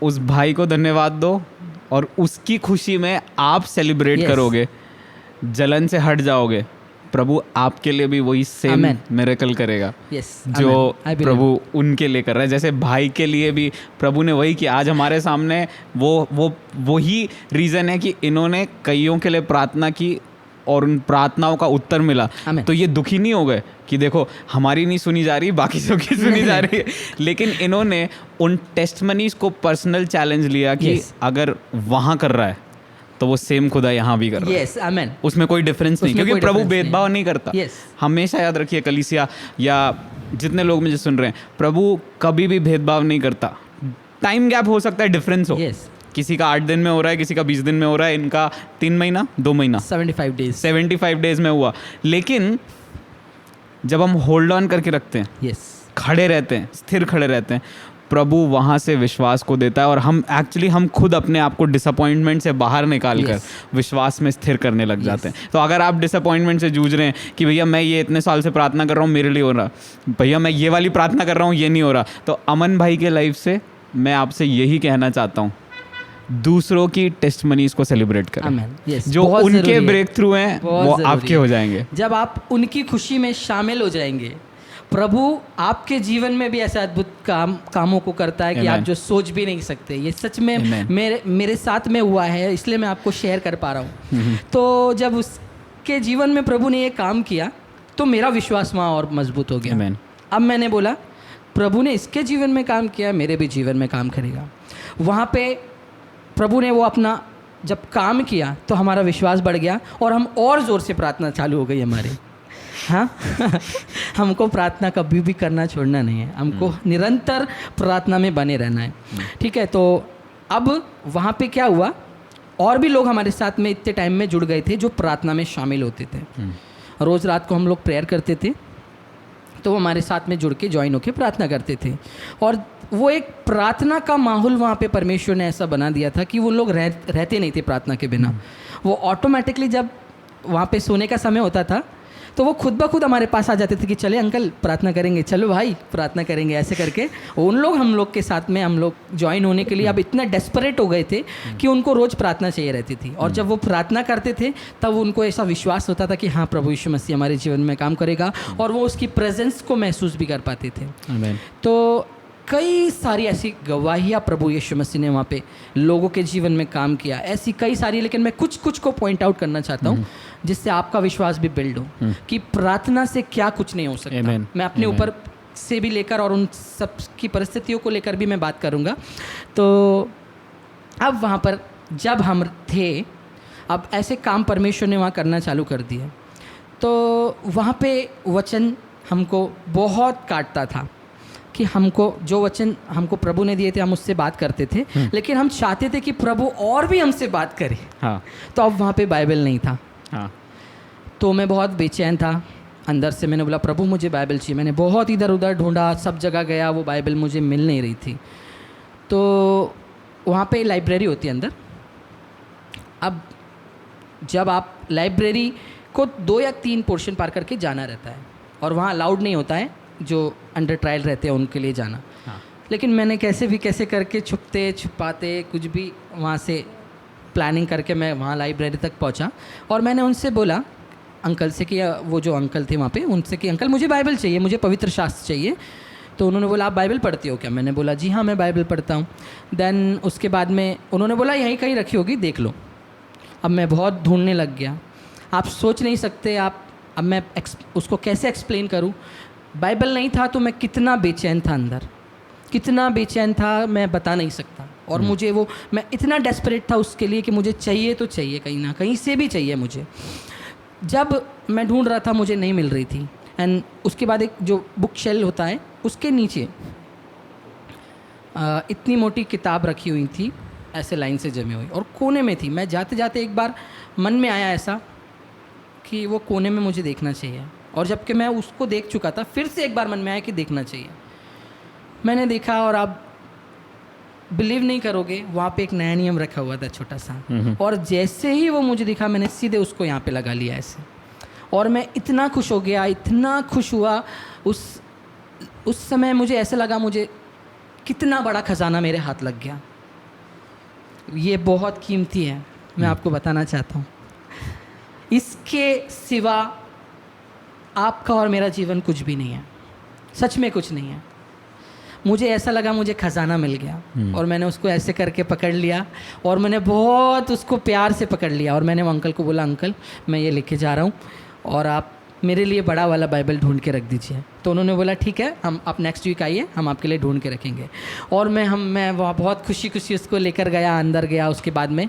उस भाई को धन्यवाद दो और उसकी खुशी में आप सेलिब्रेट करोगे, जलन से हट जाओगे, प्रभु आपके लिए भी वही सेम मिरेकल करेगा जो प्रभु उनके लिए कर रहा है। जैसे भाई के लिए भी प्रभु ने वही किया। आज हमारे सामने वही रीज़न है कि इन्होंने कईयों के लिए प्रार्थना की और उन प्रार्थनाओं का उत्तर मिला, तो ये दुखी नहीं हो गए कि देखो हमारी नहीं सुनी जा रही, बाकी सब की सुनी जा रही है। लेकिन इन्होंने उन टेस्टमनीज को पर्सनल चैलेंज लिया कि अगर वहाँ कर रहा है तो वो सेम खुदा यहाँ भी कर रहा है। उसमें कोई डिफरेंस नहीं, क्योंकि प्रभु भेदभाव नहीं करता। हमेशा याद रखिए, कलीसिया या जितने लोग मुझे सुन रहे हैं, प्रभु कभी भी भेदभाव नहीं करता। टाइम गैप हो सकता है, डिफरेंस हो, किसी का 8 दिन में हो रहा है, किसी का 20 दिन में हो रहा है, इनका 3 महीना 2 महीना 75 डेज में हुआ। लेकिन जब हम होल्ड ऑन करके रखते हैं, खड़े रहते हैं, स्थिर खड़े रहते हैं, प्रभु वहाँ से विश्वास को देता है और हम खुद अपने आप को डिसअपॉइंटमेंट से बाहर निकाल कर विश्वास में स्थिर करने लग जाते हैं। तो अगर आप डिसअपॉइंटमेंट से जूझ रहे हैं कि भैया मैं ये इतने साल से प्रार्थना कर रहा हूँ, मेरे लिए हो रहा, भैया मैं ये वाली प्रार्थना कर रहा हूँ, ये नहीं हो रहा, तो अमन भाई के लाइफ से मैं आपसे यही कहना चाहता हूँ, दूसरों की टेस्टमनीज को सेलिब्रेट करें। जो उनके ब्रेक थ्रू हैं वो आपके हो जाएंगे। जब आप उनकी खुशी में शामिल हो जाएंगे, प्रभु आपके जीवन में भी ऐसे अद्भुत कामों को करता है कि आप जो सोच भी नहीं सकते। ये सच में मेरे साथ में हुआ है, इसलिए मैं आपको शेयर कर पा रहा हूँ। तो जब उसके जीवन में प्रभु ने ये काम किया तो मेरा विश्वास वहाँ और मजबूत हो गया। अब मैंने बोला प्रभु ने इसके जीवन में काम किया, मेरे भी जीवन में काम करेगा। वहाँ पे प्रभु ने वो अपना जब काम किया तो हमारा विश्वास बढ़ गया और हम और ज़ोर से प्रार्थना चालू हो गई हमारी। हाँ हमको प्रार्थना कभी भी करना छोड़ना नहीं है, हमको निरंतर प्रार्थना में बने रहना है। ठीक है, तो अब वहाँ पे क्या हुआ, और भी लोग हमारे साथ में इतने टाइम में जुड़ गए थे जो प्रार्थना में शामिल होते थे। रोज़ रात को हम लोग प्रेयर करते थे, तो वो हमारे साथ में जुड़ के ज्वाइन होकर प्रार्थना करते थे। और वो एक प्रार्थना का माहौल वहाँ पे परमेश्वर ने ऐसा बना दिया था कि वो लोग रहते नहीं थे प्रार्थना के बिना। वो ऑटोमेटिकली जब वहाँ पे सोने का समय होता था तो वो खुद ब खुद हमारे पास आ जाते थे कि चले अंकल प्रार्थना करेंगे, चलो भाई प्रार्थना करेंगे, ऐसे करके उन लोग हम लोग के साथ में हम लोग ज्वाइन होने के लिए अब इतना डेस्परेट हो गए थे कि उनको रोज़ प्रार्थना चाहिए रहती थी। और जब वो प्रार्थना करते थे तब उनको ऐसा विश्वास होता था कि हाँ प्रभु यीशु मसीह हमारे जीवन में काम करेगा, और वो उसकी प्रेजेंस को महसूस भी कर पाते थे। तो कई सारी ऐसी गवाहियाँ प्रभु यीशु मसीह ने वहाँ पे लोगों के जीवन में काम किया, ऐसी कई सारी। लेकिन मैं कुछ को पॉइंट आउट करना चाहता हूँ जिससे आपका विश्वास भी बिल्ड हो कि प्रार्थना से क्या कुछ नहीं हो सकता। मैं अपने ऊपर से भी लेकर और उन सब की परिस्थितियों को लेकर भी मैं बात करूँगा। तो अब वहाँ पर जब हम थे, अब ऐसे काम परमेश्वर ने वहाँ करना चालू कर दिए, तो वहाँ पे वचन हमको बहुत काटता था कि हमको जो वचन हमको प्रभु ने दिए थे हम उससे बात करते थे, लेकिन हम चाहते थे कि प्रभु और भी हमसे बात करे। हाँ। तो अब वहाँ पे बाइबल नहीं था। हाँ। तो मैं बहुत बेचैन था अंदर से। मैंने बोला प्रभु मुझे बाइबल चाहिए। मैंने बहुत इधर उधर ढूंढा, सब जगह गया, वो बाइबल मुझे मिल नहीं रही थी। तो वहाँ पे लाइब्रेरी होती है अंदर। अब जब आप लाइब्रेरी को 2 या 3 पोर्शन पार करके जाना रहता है और वहाँ अलाउड नहीं होता है जो अंडर ट्रायल रहते हैं उनके लिए जाना। हाँ। लेकिन मैंने कैसे करके छुपते छुपाते कुछ भी वहाँ से प्लानिंग करके मैं वहाँ लाइब्रेरी तक पहुँचा और मैंने उनसे बोला अंकल से कि वो जो अंकल थे वहाँ पे, उनसे कि अंकल मुझे बाइबल चाहिए, मुझे पवित्र शास्त्र चाहिए। तो उन्होंने बोला आप बाइबल पढ़ते हो क्या? मैंने बोला जी हाँ मैं बाइबल पढ़ता हूँ। देन उसके बाद में उन्होंने बोला यहीं कहीं रखी होगी देख लो। अब मैं बहुत ढूंढने लग गया। आप सोच नहीं सकते आप, अब मैं उसको कैसे एक्सप्लेन करूँ। बाइबल नहीं था तो मैं कितना बेचैन था अंदर, कितना बेचैन था मैं बता नहीं सकता। और मुझे वो, मैं इतना डेस्परेट था उसके लिए कि मुझे चाहिए तो चाहिए, कहीं ना कहीं से भी चाहिए मुझे। जब मैं ढूंढ रहा था मुझे नहीं मिल रही थी। एंड उसके बाद एक जो बुक शेल होता है उसके नीचे इतनी मोटी किताब रखी हुई थी, ऐसे लाइन से जमी हुई, और कोने में थी। मैं जाते जाते एक बार मन में आया ऐसा कि वो कोने में मुझे देखना चाहिए, और जबकि मैं उसको देख चुका था फिर से एक बार मन में आया कि देखना चाहिए। मैंने देखा और आप बिलीव नहीं करोगे, वहाँ पे एक नया नियम रखा हुआ था छोटा सा, और जैसे ही वो मुझे दिखा मैंने सीधे उसको यहाँ पे लगा लिया ऐसे। और मैं इतना खुश हो गया, इतना खुश हुआ उस समय। मुझे ऐसा लगा मुझे कितना बड़ा खजाना मेरे हाथ लग गया। ये बहुत कीमती है, मैं आपको बताना चाहता हूँ। इसके सिवा आपका और मेरा जीवन कुछ भी नहीं है, सच में कुछ नहीं है। मुझे ऐसा लगा मुझे खजाना मिल गया, और मैंने उसको ऐसे करके पकड़ लिया और मैंने बहुत उसको प्यार से पकड़ लिया। और मैंने वो अंकल को बोला अंकल मैं ये लेके जा रहा हूँ और आप मेरे लिए बड़ा वाला बाइबल ढूंढ के रख दीजिए। तो उन्होंने बोला ठीक है, हम आप नेक्स्ट वीक आइए, हम आपके लिए ढूंढ के रखेंगे। और मैं वहाँ बहुत खुशी खुशी उसको लेकर गया, अंदर गया। उसके बाद में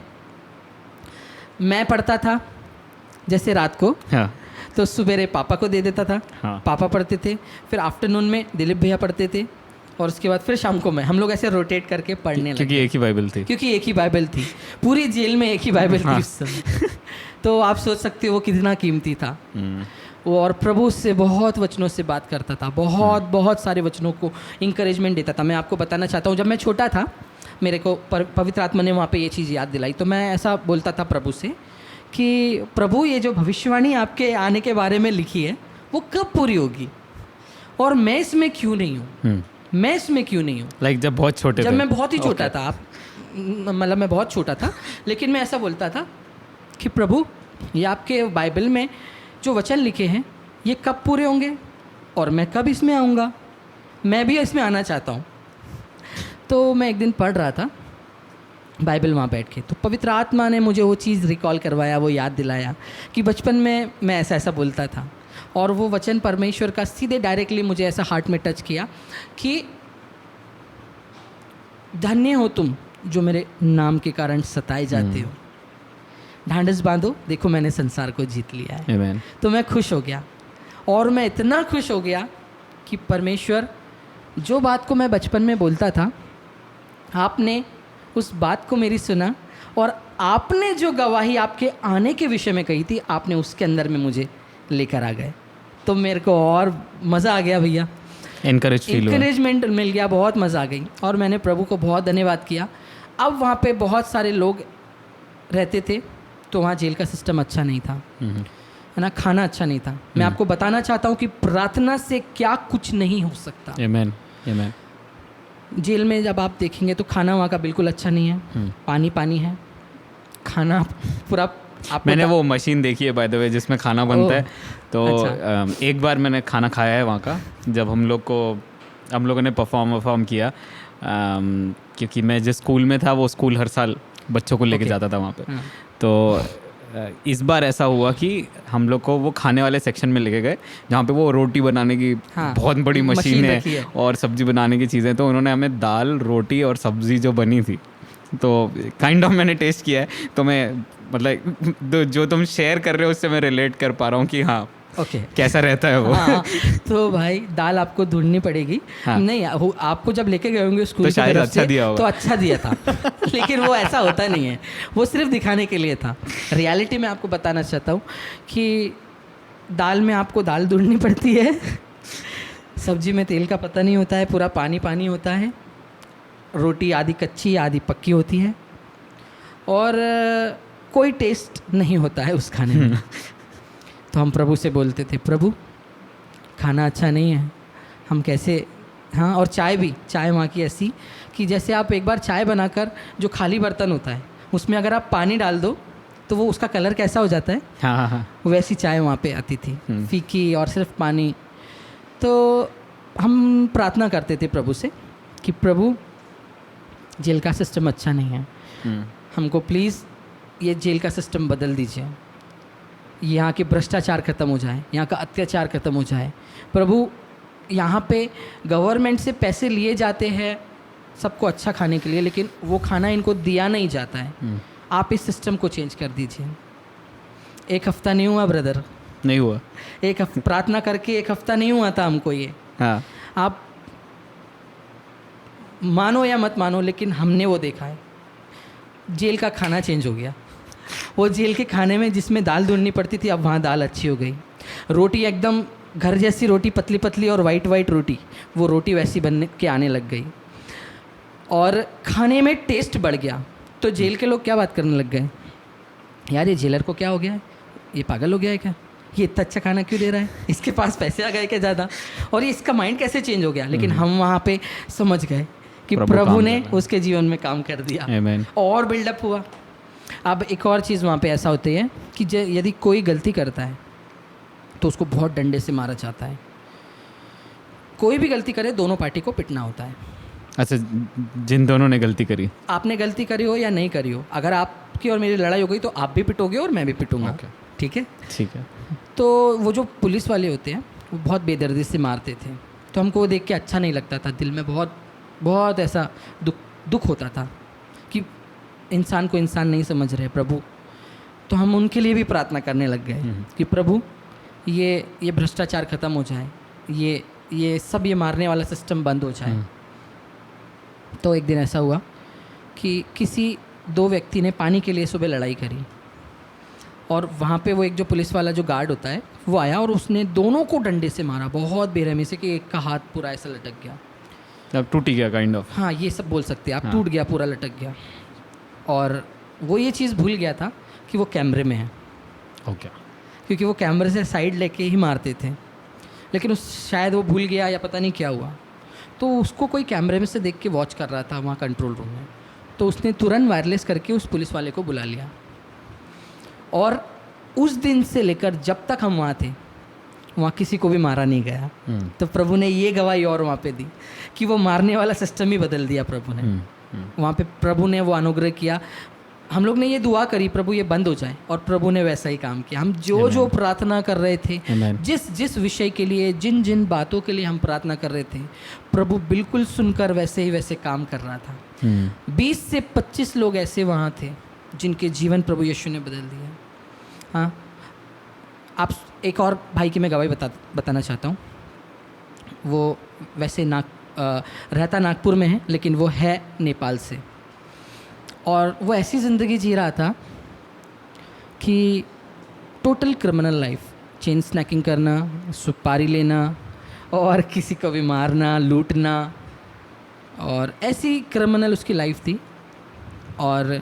मैं पढ़ता था जैसे रात को, हाँ। तो सुबेरे पापा को दे देता था, हाँ। पापा पढ़ते थे, फिर आफ्टरनून में दिलीप भैया पढ़ते थे, और उसके बाद फिर शाम को मैं, हम लोग ऐसे रोटेट करके पढ़ने लगे। क्योंकि एक ही बाइबल थी। क्योंकि एक ही बाइबल थी, पूरी जेल में एक ही बाइबल थी उस समय। तो आप सोच सकते हो वो कितना कीमती था वो। और प्रभु से बहुत वचनों से बात करता था, बहुत सारे वचनों को इंकरेजमेंट देता था। मैं आपको बताना चाहता हूँ, जब मैं छोटा था मेरे को पवित्र आत्मा ने वहाँ पे ये चीज़ याद दिलाई, तो मैं ऐसा बोलता था प्रभु से कि प्रभु ये जो भविष्यवाणी आपके आने के बारे में लिखी है वो कब पूरी होगी, और मैं इसमें क्यों नहीं हूँ, मैं इसमें क्यों नहीं हूँ। लाइक जब बहुत छोटे थे। जब मैं बहुत ही छोटा था, आप मतलब मैं बहुत छोटा था, लेकिन मैं ऐसा बोलता था कि प्रभु ये आपके बाइबल में जो वचन लिखे हैं ये कब पूरे होंगे, और मैं कब इसमें आऊँगा, मैं भी इसमें आना चाहता हूँ। तो मैं एक दिन पढ़ रहा था बाइबल वहाँ बैठ के, तो पवित्र आत्मा ने मुझे वो चीज़ रिकॉल करवाया, वो याद दिलाया कि बचपन में मैं ऐसा ऐसा बोलता था, और वो वचन परमेश्वर का सीधे डायरेक्टली मुझे ऐसा हार्ट में टच किया कि धन्य हो तुम जो मेरे नाम के कारण सताए जाते हो, ढांढस बांधो, देखो मैंने संसार को जीत लिया है। Amen. तो मैं खुश हो गया, और मैं इतना खुश हो गया कि परमेश्वर जो बात को मैं बचपन में बोलता था, आपने उस बात को मेरी सुना, और आपने जो गवाही आपके आने के विषय में कही थी आपने उसके अंदर में मुझे लेकर आ गए। तो मेरे को और मज़ा आ गया भैया, इंकरेजमेंट मिल गया, बहुत मज़ा आ गई। और मैंने प्रभु को बहुत धन्यवाद किया। अब वहाँ पे बहुत सारे लोग रहते थे, तो वहाँ जेल का सिस्टम अच्छा नहीं था, है ना, खाना अच्छा नहीं था। मैं आपको बताना चाहता हूँ कि प्रार्थना से क्या कुछ नहीं हो सकता। Amen. Amen. जेल में जब आप देखेंगे तो खाना वहाँ का बिल्कुल अच्छा नहीं है, पानी है, खाना पूरा मैंने वो मशीन देखी है बाय द वे जिसमें खाना बनता है। तो अच्छा। एक बार मैंने खाना खाया है वहाँ का, जब हम लोगों ने परफॉर्म किया, क्योंकि मैं जिस स्कूल में था वो स्कूल हर साल बच्चों को लेके जाता था वहाँ पे। तो इस बार ऐसा हुआ कि हम लोग को वो खाने वाले सेक्शन में लेके गए जहाँ पे वो रोटी बनाने की हाँ, बहुत बड़ी मशीन रखी है। और सब्जी बनाने की चीज़ें, तो उन्होंने हमें दाल रोटी और सब्जी जो बनी थी, तो काइंड ऑफ मैंने टेस्ट किया है, तो मैं मतलब जो तुम शेयर कर रहे हो उससे मैं रिलेट कर पा रहा हूँ कि हाँ ओके कैसा रहता है वो। हाँ, तो भाई दाल आपको ढूंढनी पड़ेगी। हाँ। नहीं आपको जब लेके गए होंगे स्कूल तो की शायद तरफ अच्छा से, दिया होगा। तो अच्छा दिया था लेकिन वो ऐसा होता नहीं है, वो सिर्फ दिखाने के लिए था। रियलिटी में आपको बताना चाहता हूँ कि दाल में आपको दाल ढूंढनी पड़ती है, सब्जी में तेल का पता नहीं होता है, पूरा पानी पानी होता है, रोटी आधी कच्ची आधी पक्की होती है, और कोई टेस्ट नहीं होता है उस खाने में। तो हम प्रभु से बोलते थे, प्रभु खाना अच्छा नहीं है, हम कैसे। हाँ, और चाय भी, चाय वहाँ की ऐसी कि जैसे आप एक बार चाय बनाकर जो खाली बर्तन होता है उसमें अगर आप पानी डाल दो तो वो उसका कलर कैसा हो जाता है, हाँ हाँ हाँ। वैसी चाय वहाँ पे आती थी, फीकी और सिर्फ पानी। तो हम प्रार्थना करते थे प्रभु से कि प्रभु जेल का सिस्टम अच्छा नहीं है, हमको प्लीज़ ये जेल का सिस्टम बदल दीजिए, यहाँ के भ्रष्टाचार ख़त्म हो जाए, यहाँ का अत्याचार ख़त्म हो जाए। प्रभु यहाँ पे गवर्नमेंट से पैसे लिए जाते हैं सबको अच्छा खाने के लिए, लेकिन वो खाना इनको दिया नहीं जाता है, आप इस सिस्टम को चेंज कर दीजिए। एक हफ़्ता नहीं हुआ ब्रदर, नहीं हुआ। प्रार्थना करके एक हफ़्ता नहीं हुआ था हमको ये। हाँ। आप मानो या मत मानो, लेकिन हमने वो देखा है, जेल का खाना चेंज हो गया। वो जेल के खाने में जिसमें दाल ढूंढनी पड़ती थी, अब वहाँ दाल अच्छी हो गई, रोटी एकदम घर जैसी रोटी, पतली पतली और वाइट वाइट रोटी, वो रोटी वैसी बनने के आने लग गई, और खाने में टेस्ट बढ़ गया। तो जेल के लोग क्या बात करने लग गए, यार ये जेलर को क्या हो गया है, ये पागल हो गया है क्या, ये इतना अच्छा खाना क्यों दे रहा है, इसके पास पैसे आ गए क्या ज़्यादा, और ये इसका माइंड कैसे चेंज हो गया। लेकिन हम वहाँ पे समझ गए कि प्रभु ने उसके जीवन में काम कर दिया। Amen. और बिल्डअप हुआ। अब एक और चीज़ वहाँ पे ऐसा होती है कि यदि कोई गलती करता है तो उसको बहुत डंडे से मारा जाता है। कोई भी गलती करे, दोनों पार्टी को पिटना होता है। अच्छा, जिन दोनों ने गलती करी, आपने गलती करी हो या नहीं करी हो, अगर आपकी और मेरी लड़ाई हो गई तो आप भी पिटोगे और मैं भी पिटूंगा। ठीक है, ठीक है। तो वो जो पुलिस वाले होते हैं वो बहुत बेदर्दी से मारते थे, तो हमको वो देख के अच्छा नहीं लगता था, दिल में बहुत बहुत ऐसा दुख होता था कि इंसान को इंसान नहीं समझ रहे प्रभु। तो हम उनके लिए भी प्रार्थना करने लग गए कि प्रभु ये भ्रष्टाचार ख़त्म हो जाए, ये सब ये मारने वाला सिस्टम बंद हो जाए। तो एक दिन ऐसा हुआ कि किसी दो व्यक्ति ने पानी के लिए सुबह लड़ाई करी, और वहाँ पे वो एक जो पुलिस वाला जो गार्ड होता है वो आया और उसने दोनों को डंडे से मारा बहुत बेरहमी से कि एक का हाथ पूरा ऐसा लटक गया, अब टूट गया काइंड ऑफ। हाँ ये सब बोल सकते हैं आप, हाँ। टूट गया, पूरा लटक गया। और वो ये चीज़ भूल गया था कि वो कैमरे में है, ओके। क्योंकि वो कैमरे से साइड लेके ही मारते थे, लेकिन शायद वो भूल गया या पता नहीं क्या हुआ। तो उसको कोई कैमरे में से देख के वॉच कर रहा था वहाँ कंट्रोल रूम में, तो उसने तुरंत वायरलेस करके उस पुलिस वाले को बुला लिया। और उस दिन से लेकर जब तक हम वहाँ थे, वहाँ किसी को भी मारा नहीं गया। तो प्रभु ने ये गवाही और वहाँ पे दी कि वो मारने वाला सिस्टम ही बदल दिया प्रभु ने। वहाँ पे प्रभु ने वो अनुग्रह किया। हम लोग ने ये दुआ करी प्रभु ये बंद हो जाए, और प्रभु ने वैसा ही काम किया। हम जो प्रार्थना कर रहे थे, जिस विषय के लिए, जिन बातों के लिए हम प्रार्थना कर रहे थे, प्रभु बिल्कुल सुनकर वैसे ही वैसे काम कर रहा था। 20 से 25 लोग ऐसे वहाँ थे जिनके जीवन प्रभु यीशु ने बदल दिया। हाँ, आप एक और भाई की मैं गवाही बताना चाहता हूँ। वो वैसे रहता नागपुर में है, लेकिन वो है नेपाल से, और वो ऐसी ज़िंदगी जी रहा था कि total criminal life, chain snatching करना, सुपारी लेना और किसी को भी मारना, लूटना, और ऐसी क्रिमिनल उसकी लाइफ थी। और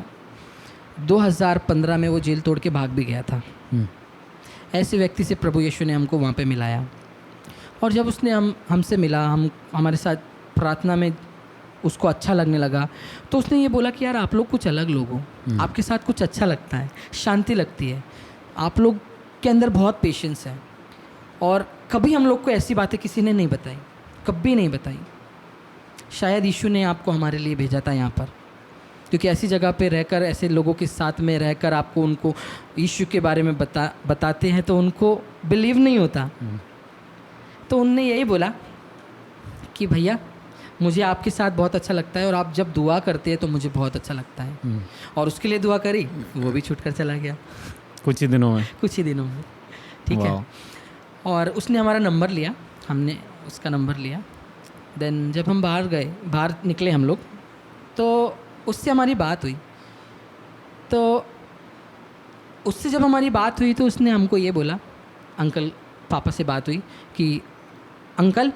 2015 में वो जेल तोड़ के भाग भी गया था। ऐसे व्यक्ति से प्रभु यीशु ने हमको वहाँ पे मिलाया, और जब उसने हमसे मिला, हमारे साथ प्रार्थना में उसको अच्छा लगने लगा, तो उसने ये बोला कि यार आप लोग कुछ अलग लोग हो, आपके साथ कुछ अच्छा लगता है, शांति लगती है, आप लोग के अंदर बहुत पेशेंस है, और कभी हम लोग को ऐसी बातें किसी ने नहीं बताई, कभी नहीं बताई। शायद यीशु ने आपको हमारे लिए भेजा था यहाँ पर, क्योंकि ऐसी जगह पे रहकर, ऐसे लोगों के साथ में रहकर आपको उनको यीशु के बारे में बताते हैं तो उनको बिलीव नहीं होता। तो उनने यही बोला कि भैया मुझे आपके साथ बहुत अच्छा लगता है और आप जब दुआ करते हैं तो मुझे बहुत अच्छा लगता है। और उसके लिए दुआ करी, वो भी छूट कर चला गया कुछ ही दिनों में। ठीक है। और उसने हमारा नंबर लिया, हमने उसका नंबर लिया। देन जब हम बाहर निकले हम लोग, तो उससे हमारी बात हुई। तो उससे जब हमारी बात हुई तो उसने हमको ये बोला, अंकल पापा से बात हुई कि अंकल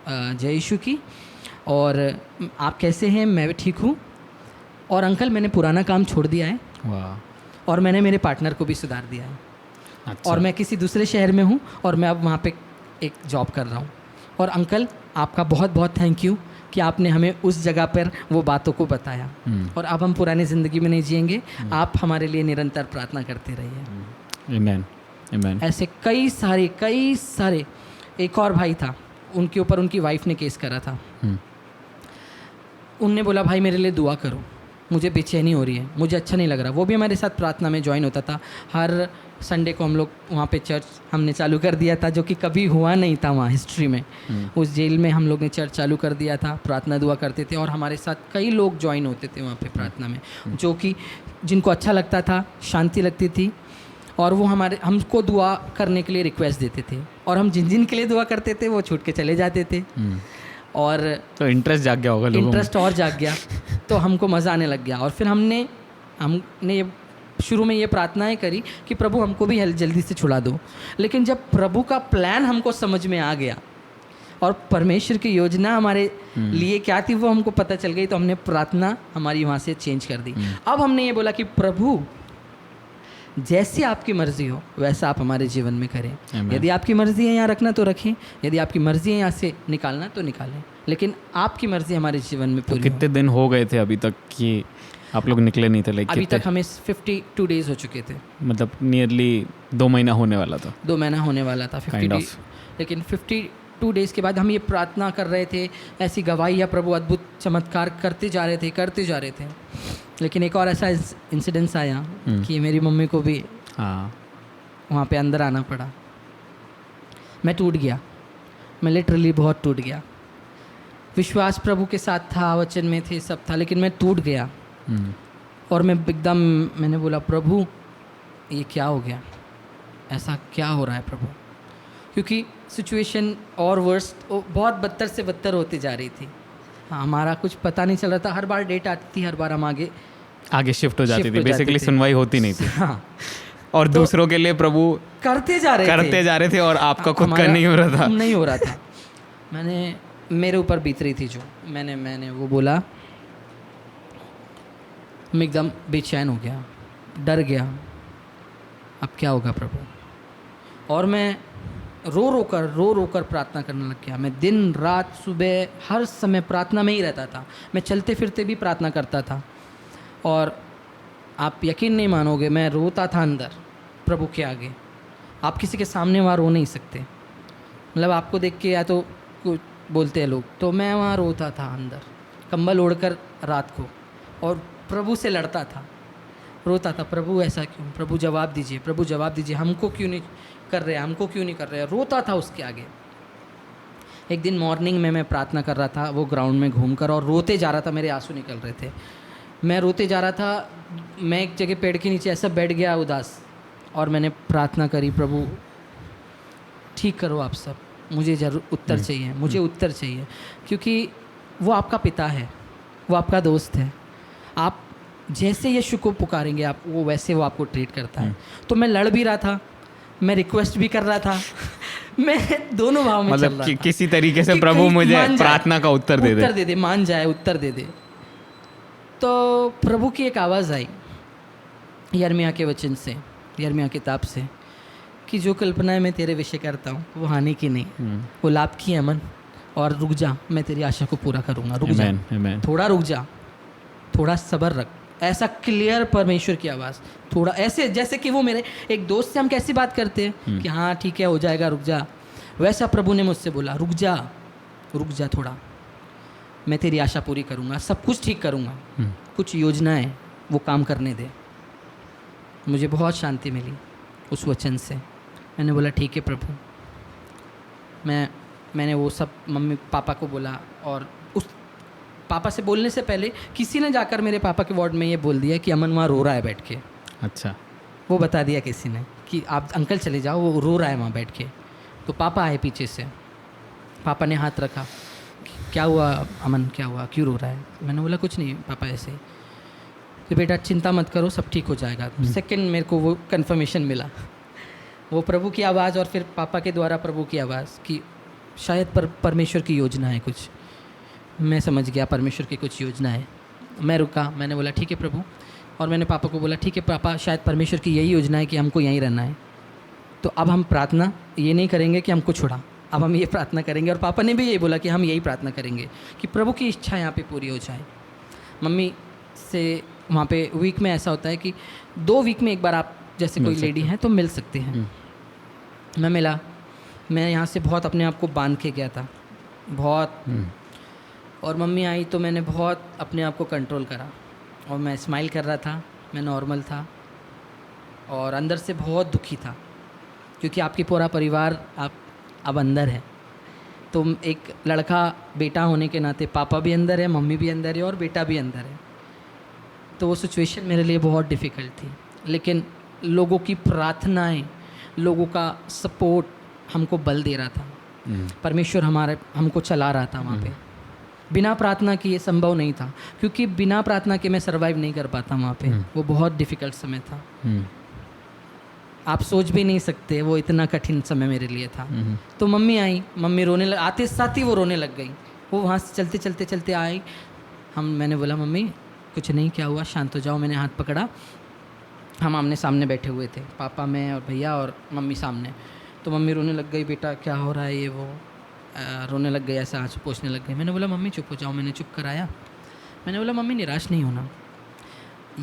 जय यीशु की, और आप कैसे हैं? मैं भी ठीक हूँ। और अंकल मैंने पुराना काम छोड़ दिया है, वाह। और मैंने मेरे पार्टनर को भी सुधार दिया है। अच्छा। और मैं किसी दूसरे शहर में हूँ और मैं अब वहाँ पे एक जॉब कर रहा हूँ। और अंकल आपका बहुत बहुत थैंक यू कि आपने हमें उस जगह पर वो बातों को बताया। और अब हम पुरानी ज़िंदगी में नहीं जिएंगे, आप हमारे लिए निरंतर प्रार्थना करते रहिए। आमीन, आमीन। ऐसे कई सारे। एक और भाई था, उनके ऊपर उनकी वाइफ ने केस करा था। उनने बोला भाई मेरे लिए दुआ करो, मुझे बेचैनी हो रही है, मुझे अच्छा नहीं लग रहा। वो भी हमारे साथ प्रार्थना में ज्वाइन होता था। हर संडे को हम लोग वहाँ पे चर्च हमने चालू कर दिया था, जो कि कभी हुआ नहीं था वहाँ हिस्ट्री में। उस जेल में हम लोग ने चर्च चालू कर दिया था, प्रार्थना दुआ करते थे और हमारे साथ कई लोग ज्वाइन होते थे वहाँ पे प्रार्थना में, जो कि जिनको अच्छा लगता था, शांति लगती थी। और वो हमको दुआ करने के लिए रिक्वेस्ट देते थे, और हम जिन के लिए दुआ करते थे वो छूट के चले जाते थे। और तो इंटरेस्ट जाग गया होगा लोगों में। इंटरेस्ट और जाग गया, तो हमको मज़ा आने लग गया। और फिर हमने शुरू में ये प्रार्थनाएं करी कि प्रभु हमको भी जल्दी से छुड़ा दो। लेकिन जब प्रभु का प्लान हमको समझ में आ गया और परमेश्वर की योजना हमारे लिए क्या थी वो हमको पता चल गई, तो हमने प्रार्थना हमारी वहाँ से चेंज कर दी। अब हमने ये बोला कि प्रभु जैसी आपकी मर्जी हो वैसा आप हमारे जीवन में करें। यदि आपकी मर्जी है यहाँ रखना तो रखें, यदि आपकी मर्जी है यहाँ से निकालना तो निकालें, लेकिन आपकी मर्जी हमारे जीवन में पूरी। तो कितने दिन हो गए थे अभी तक कि आप लोग निकले नहीं थे? लाइक अभी तक हमें 52 डेज हो चुके थे। मतलब नियरली 2 महीना होने वाला था। 2 महीना होने वाला था, 50 लेकिन 52 डेज़ के बाद हम ये प्रार्थना कर रहे थे, ऐसी गवाही या प्रभु अद्भुत चमत्कार करते जा रहे थे। लेकिन एक और ऐसा इंसिडेंस आया कि मेरी मम्मी को भी वहाँ पे अंदर आना पड़ा। मैं टूट गया, मैं लिटरली बहुत टूट गया। विश्वास प्रभु के साथ था, वचन में थे, सब था, लेकिन मैं टूट गया। और मैंने बोला प्रभु ये क्या हो गया, ऐसा क्या हो रहा है प्रभु? क्योंकि सिचुएशन और वर्स बहुत बदतर से बदतर होती जा रही थी। हाँ, हमारा कुछ पता नहीं चल रहा था। हर बार डेट आती थी, हर बार हम आगे शिफ्ट हो जाती थी। बेसिकली सुनवाई होती नहीं थी। हाँ, और तो दूसरों के लिए प्रभु करते जा रहे थे और आपका खुद का नहीं हो रहा था। मैंने मेरे ऊपर बीत रही थी जो मैंने वो बोला, मैं एकदम बेचैन हो गया, डर गया, अब क्या होगा प्रभु? और मैं रो कर प्रार्थना करने लग गया। मैं दिन रात सुबह हर समय प्रार्थना में ही रहता था। मैं चलते फिरते भी प्रार्थना करता था। और आप यकीन नहीं मानोगे, मैं रोता था अंदर प्रभु के आगे। आप किसी के सामने वहाँ रो नहीं सकते, मतलब आपको देख के या तो कुछ बोलते हैं लोग, तो मैं वहाँ रोता था अंदर, कंबल ओढ़कर रात को, और प्रभु से लड़ता था, रोता था, प्रभु ऐसा क्यों, प्रभु जवाब दीजिए, प्रभु जवाब दीजिए, हमको क्यों नहीं कर रहे, रोता था उसके आगे। एक दिन मॉर्निंग में मैं प्रार्थना कर रहा था वो ग्राउंड में घूमकर, और रोते जा रहा था, मेरे आंसू निकल रहे थे, मैं रोते जा रहा था। मैं एक जगह पेड़ के नीचे ऐसा बैठ गया उदास, और मैंने प्रार्थना करी, प्रभु ठीक करो आप सब, मुझे ज़रूर उत्तर चाहिए, मुझे उत्तर चाहिए, क्योंकि वो आपका पिता है, वो आपका दोस्त है। आप जैसे यीशु को पुकारेंगे आप, वो वैसे वो आपको ट्रीट करता है। तो मैं लड़ भी रहा था, मैं रिक्वेस्ट भी कर रहा था, मैं दोनों भाव में चल रहा था किसी तरीके से प्रभु मुझे प्रार्थना का उत्तर दे दे, मान जाए, उत्तर दे दे। तो प्रभु की एक आवाज़ आई यिर्मयाह के वचन से, यिर्मयाह किताब से, कि जो कल्पनाएं मैं तेरे विषय करता हूँ वो हानि की नहीं, वो लाभ की है मन, और रुक जा, मैं तेरी आशा को पूरा करूँगा, रुक जा, थोड़ा रुक जा, थोड़ा सब्र रख। ऐसा क्लियर परमेश्वर की आवाज़, थोड़ा ऐसे जैसे कि वो मेरे एक दोस्त से हम कैसी बात करते हैं कि हाँ ठीक है हो जाएगा, रुक जा, वैसा प्रभु ने मुझसे बोला रुक जा थोड़ा। मैं तेरी आशा पूरी करूँगा, सब कुछ ठीक करूँगा, कुछ योजनाएं वो काम करने दे। मुझे बहुत शांति मिली उस वचन से। मैंने बोला ठीक है प्रभु। मैंने वो सब मम्मी पापा को बोला, और उस पापा से बोलने से पहले किसी ने जाकर मेरे पापा के वार्ड में ये बोल दिया कि अमन वहाँ रो रहा है बैठ के। अच्छा। वो बता दिया किसी ने कि आप अंकल चले जाओ, वो रो रहा है वहाँ बैठ के। तो पापा आए पीछे से, पापा ने हाथ रखा, क्या हुआ अमन, क्या हुआ, क्यों रो रहा है? मैंने बोला कुछ नहीं पापा ऐसे ही। तो बेटा चिंता मत करो, सब ठीक हो जाएगा। सेकंड मेरे को वो कन्फर्मेशन मिला, वो प्रभु की आवाज़ और फिर पापा के द्वारा प्रभु की आवाज़ कि शायद परमेश्वर की योजना है कुछ। मैं समझ गया परमेश्वर की कुछ योजना है। मैं रुका, मैंने बोला ठीक है प्रभु, और मैंने पापा को बोला ठीक है पापा, शायद परमेश्वर की यही योजना है कि हमको यहीं रहना है। तो अब हम प्रार्थना ये नहीं करेंगे कि हमको छोड़ा, अब हम ये प्रार्थना करेंगे। और पापा ने भी यही बोला कि हम यही प्रार्थना करेंगे कि प्रभु की इच्छा यहाँ पे पूरी हो जाए। मम्मी से वहाँ पे वीक में ऐसा होता है कि 2 वीक में एक बार आप जैसे कोई लेडी हैं तो मिल सकते हैं। मैं मिला, मैं यहाँ से बहुत अपने आप को बांध के गया था बहुत, और मम्मी आई तो मैंने बहुत अपने आप को कंट्रोल करा, और मैं स्माइल कर रहा था, मैं नॉर्मल था, और अंदर से बहुत दुखी था क्योंकि आपकी पूरा परिवार आप अब अंदर है। तो एक लड़का बेटा होने के नाते पापा भी अंदर है, मम्मी भी अंदर है, और बेटा भी अंदर है। तो वो सिचुएशन मेरे लिए बहुत डिफ़िकल्ट थी, लेकिन लोगों की प्रार्थनाएं, लोगों का सपोर्ट हमको बल दे रहा था। परमेश्वर हमको चला रहा था वहाँ पे। बिना प्रार्थना के ये संभव नहीं था, क्योंकि बिना प्रार्थना के मैं सर्वाइव नहीं कर पाता वहाँ पे। वो बहुत डिफ़िकल्ट समय था, आप सोच भी नहीं सकते, वो इतना कठिन समय मेरे लिए था। तो मम्मी आई, मम्मी रोने आते साथ ही वो रोने लग गई। वो वहाँ से चलते आई, मैंने बोला मम्मी कुछ नहीं, क्या हुआ, शांत हो जाओ। मैंने हाथ पकड़ा, हम आमने सामने बैठे हुए थे, पापा, मैं और भैया और मम्मी सामने। तो मम्मी रोने लग गई, बेटा क्या हो रहा है, ये वो रोने लग गई, ऐसा आंसू पोंछने लग गई। मैंने बोला मम्मी चुप हो जाओ, मैंने चुप कराया। मैंने बोला मम्मी निराश नहीं होना,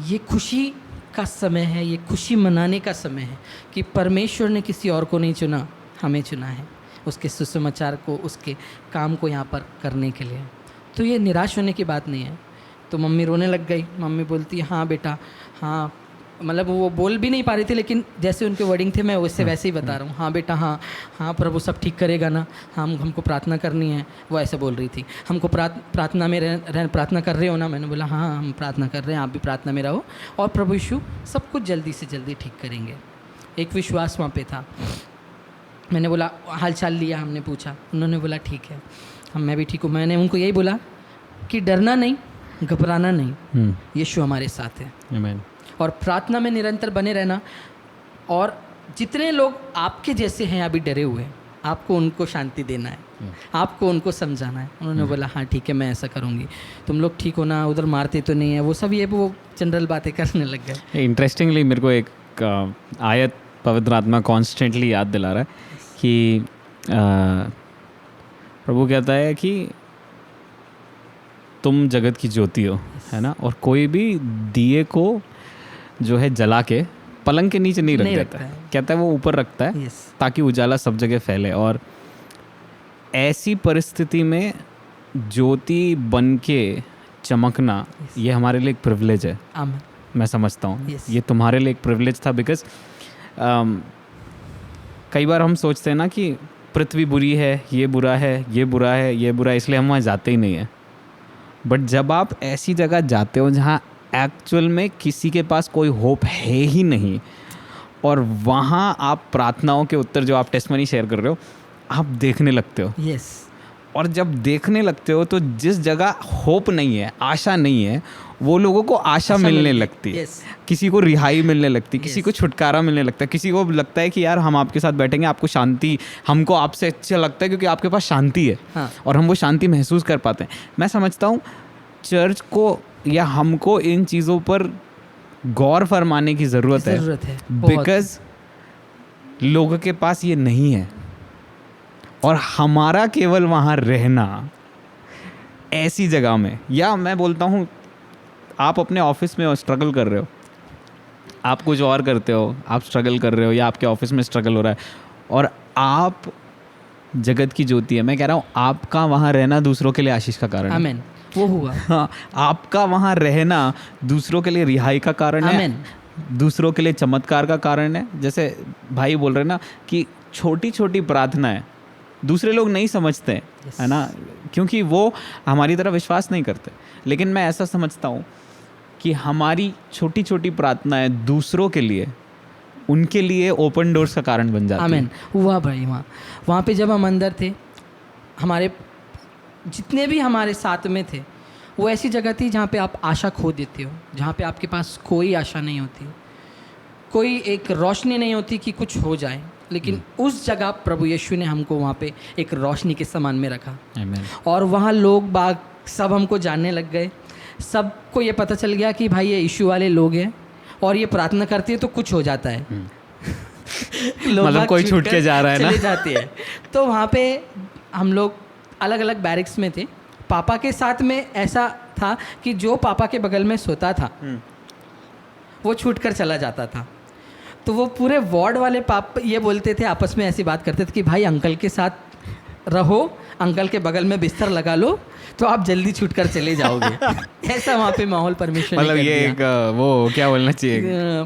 ये खुशी का समय है, ये खुशी मनाने का समय है कि परमेश्वर ने किसी और को नहीं चुना, हमें चुना है उसके सुसमाचार को, उसके काम को यहाँ पर करने के लिए। तो ये निराश होने की बात नहीं है। तो मम्मी रोने लग गई। मम्मी बोलती है हाँ बेटा हाँ, मतलब वो बोल भी नहीं पा रही थी, लेकिन जैसे उनके वर्डिंग थे मैं उससे वैसे ही बता रहा हूँ। हाँ बेटा हाँ हाँ प्रभु सब ठीक करेगा ना, हमको प्रार्थना करनी है, वो ऐसे बोल रही थी। हमको प्रार्थना में प्रार्थना कर रहे हो ना? मैंने बोला हाँ हम प्रार्थना कर रहे हैं, आप भी प्रार्थना में रहो, और प्रभु यीशु सब कुछ जल्दी से जल्दी ठीक करेंगे। एक विश्वास वहाँ पे था। मैंने बोला हाल चाल लिया, हमने पूछा, उन्होंने बोला ठीक है, मैं भी ठीक हूँ। मैंने उनको यही बोला कि डरना नहीं, घबराना नहीं, यीशु हमारे साथ है। आमीन। और प्रार्थना में निरंतर बने रहना, और जितने लोग आपके जैसे हैं अभी डरे हुए, आपको उनको शांति देना है, आपको उनको समझाना है। उन्होंने बोला हाँ ठीक है मैं ऐसा करूँगी, तुम लोग ठीक हो ना, उधर मारते तो नहीं है, वो सब ये वो जनरल बातें करने लग गए। इंटरेस्टिंगली मेरे को एक आयत पवित्र आत्मा कॉन्स्टेंटली याद दिला रहा है कि प्रभु कहता है कि तुम जगत की ज्योति हो, है ना, और कोई भी दिए को जो है जला के पलंग के नीचे नहीं रख देता है, कहता है वो ऊपर रखता है ताकि उजाला सब जगह फैले। और ऐसी परिस्थिति में ज्योति बन के चमकना ये हमारे लिए एक प्रिविलेज है। मैं समझता हूँ ये तुम्हारे लिए एक प्रिविलेज था, बिकॉज कई बार हम सोचते हैं ना कि पृथ्वी बुरी है, ये बुरा है, ये बुरा है, ये बुरा है, इसलिए हम वहाँ जाते ही नहीं हैं। बट जब आप ऐसी जगह जाते हो जहाँ एक्चुअल में किसी के पास कोई होप है ही नहीं, और वहाँ आप प्रार्थनाओं के उत्तर जो आप टेस्टमनी शेयर कर रहे हो आप देखने लगते हो। यस। और जब देखने लगते हो तो जिस जगह होप नहीं है, आशा नहीं है, वो लोगों को आशा मिलने लगती है। किसी को रिहाई मिलने लगती है, किसी को छुटकारा मिलने लगता है, किसी को लगता है कि यार हम आपके साथ बैठेंगे, आपको शांति, हमको आपसे अच्छा लगता है क्योंकि आपके पास शांति है। हाँ। और हम वो शांति महसूस कर पाते हैं। मैं समझता हूँ चर्च को या हमको इन चीज़ों पर गौर फरमाने की ज़रूरत है, बिकॉज लोगों के पास ये नहीं है, और हमारा केवल वहाँ रहना ऐसी जगह में, या मैं बोलता हूँ आप अपने ऑफिस में स्ट्रगल कर रहे हो, आप कुछ और करते हो, आप स्ट्रगल कर रहे हो, या आपके ऑफिस में स्ट्रगल हो रहा है, और आप जगत की ज्योति है। मैं कह रहा हूँ आपका वहाँ रहना दूसरों के लिए आशीष का कारण है। आमीन। वो हुआ। हाँ, आपका वहाँ रहना दूसरों के लिए रिहाई का कारण है, आमीन। दूसरों के लिए चमत्कार का कारण है। जैसे भाई बोल रहे ना कि छोटी छोटी प्रार्थनाएं दूसरे लोग नहीं समझते हैं, Yes. है ना, क्योंकि वो हमारी तरह विश्वास नहीं करते। लेकिन मैं ऐसा समझता हूँ कि हमारी छोटी छोटी प्रार्थनाएं दूसरों के लिए, उनके लिए ओपन डोर्स का कारण बन जाती है। आमीन। हुआ भाई। वहाँ पे जब हम अंदर थे, हमारे जितने भी हमारे साथ में थे, वो ऐसी जगह थी जहाँ पे आप आशा खो देते हो, जहाँ पे आपके पास कोई आशा नहीं होती, कोई एक रोशनी नहीं होती कि कुछ हो जाए। लेकिन उस जगह प्रभु यीशु ने हमको वहाँ पे एक रोशनी के समान में रखा। आमीन। और वहाँ लोग बाग सब हमको जानने लग गए। सबको ये पता चल गया कि भाई ये यीशु वाले लोग हैं और ये प्रार्थना करती है तो कुछ हो जाता है। लोग मतलब बाग कोई छूट के कर जा रहा है ना। चले जाते हैं। तो वहाँ पे हम लोग अलग अलग बैरिक्स में थे। पापा के साथ में ऐसा था कि जो पापा के बगल में सोता था वो छूट कर चला जाता था। तो वो पूरे वार्ड वाले पापा ये बोलते थे, आपस में ऐसी बात करते थे कि भाई अंकल के साथ रहो, अंकल के बगल में बिस्तर लगा लो तो आप जल्दी छूट कर चले जाओगे। ऐसा वहाँ पे माहौल परमिशन मतलब ये एक वो क्या बोलना चाहिए,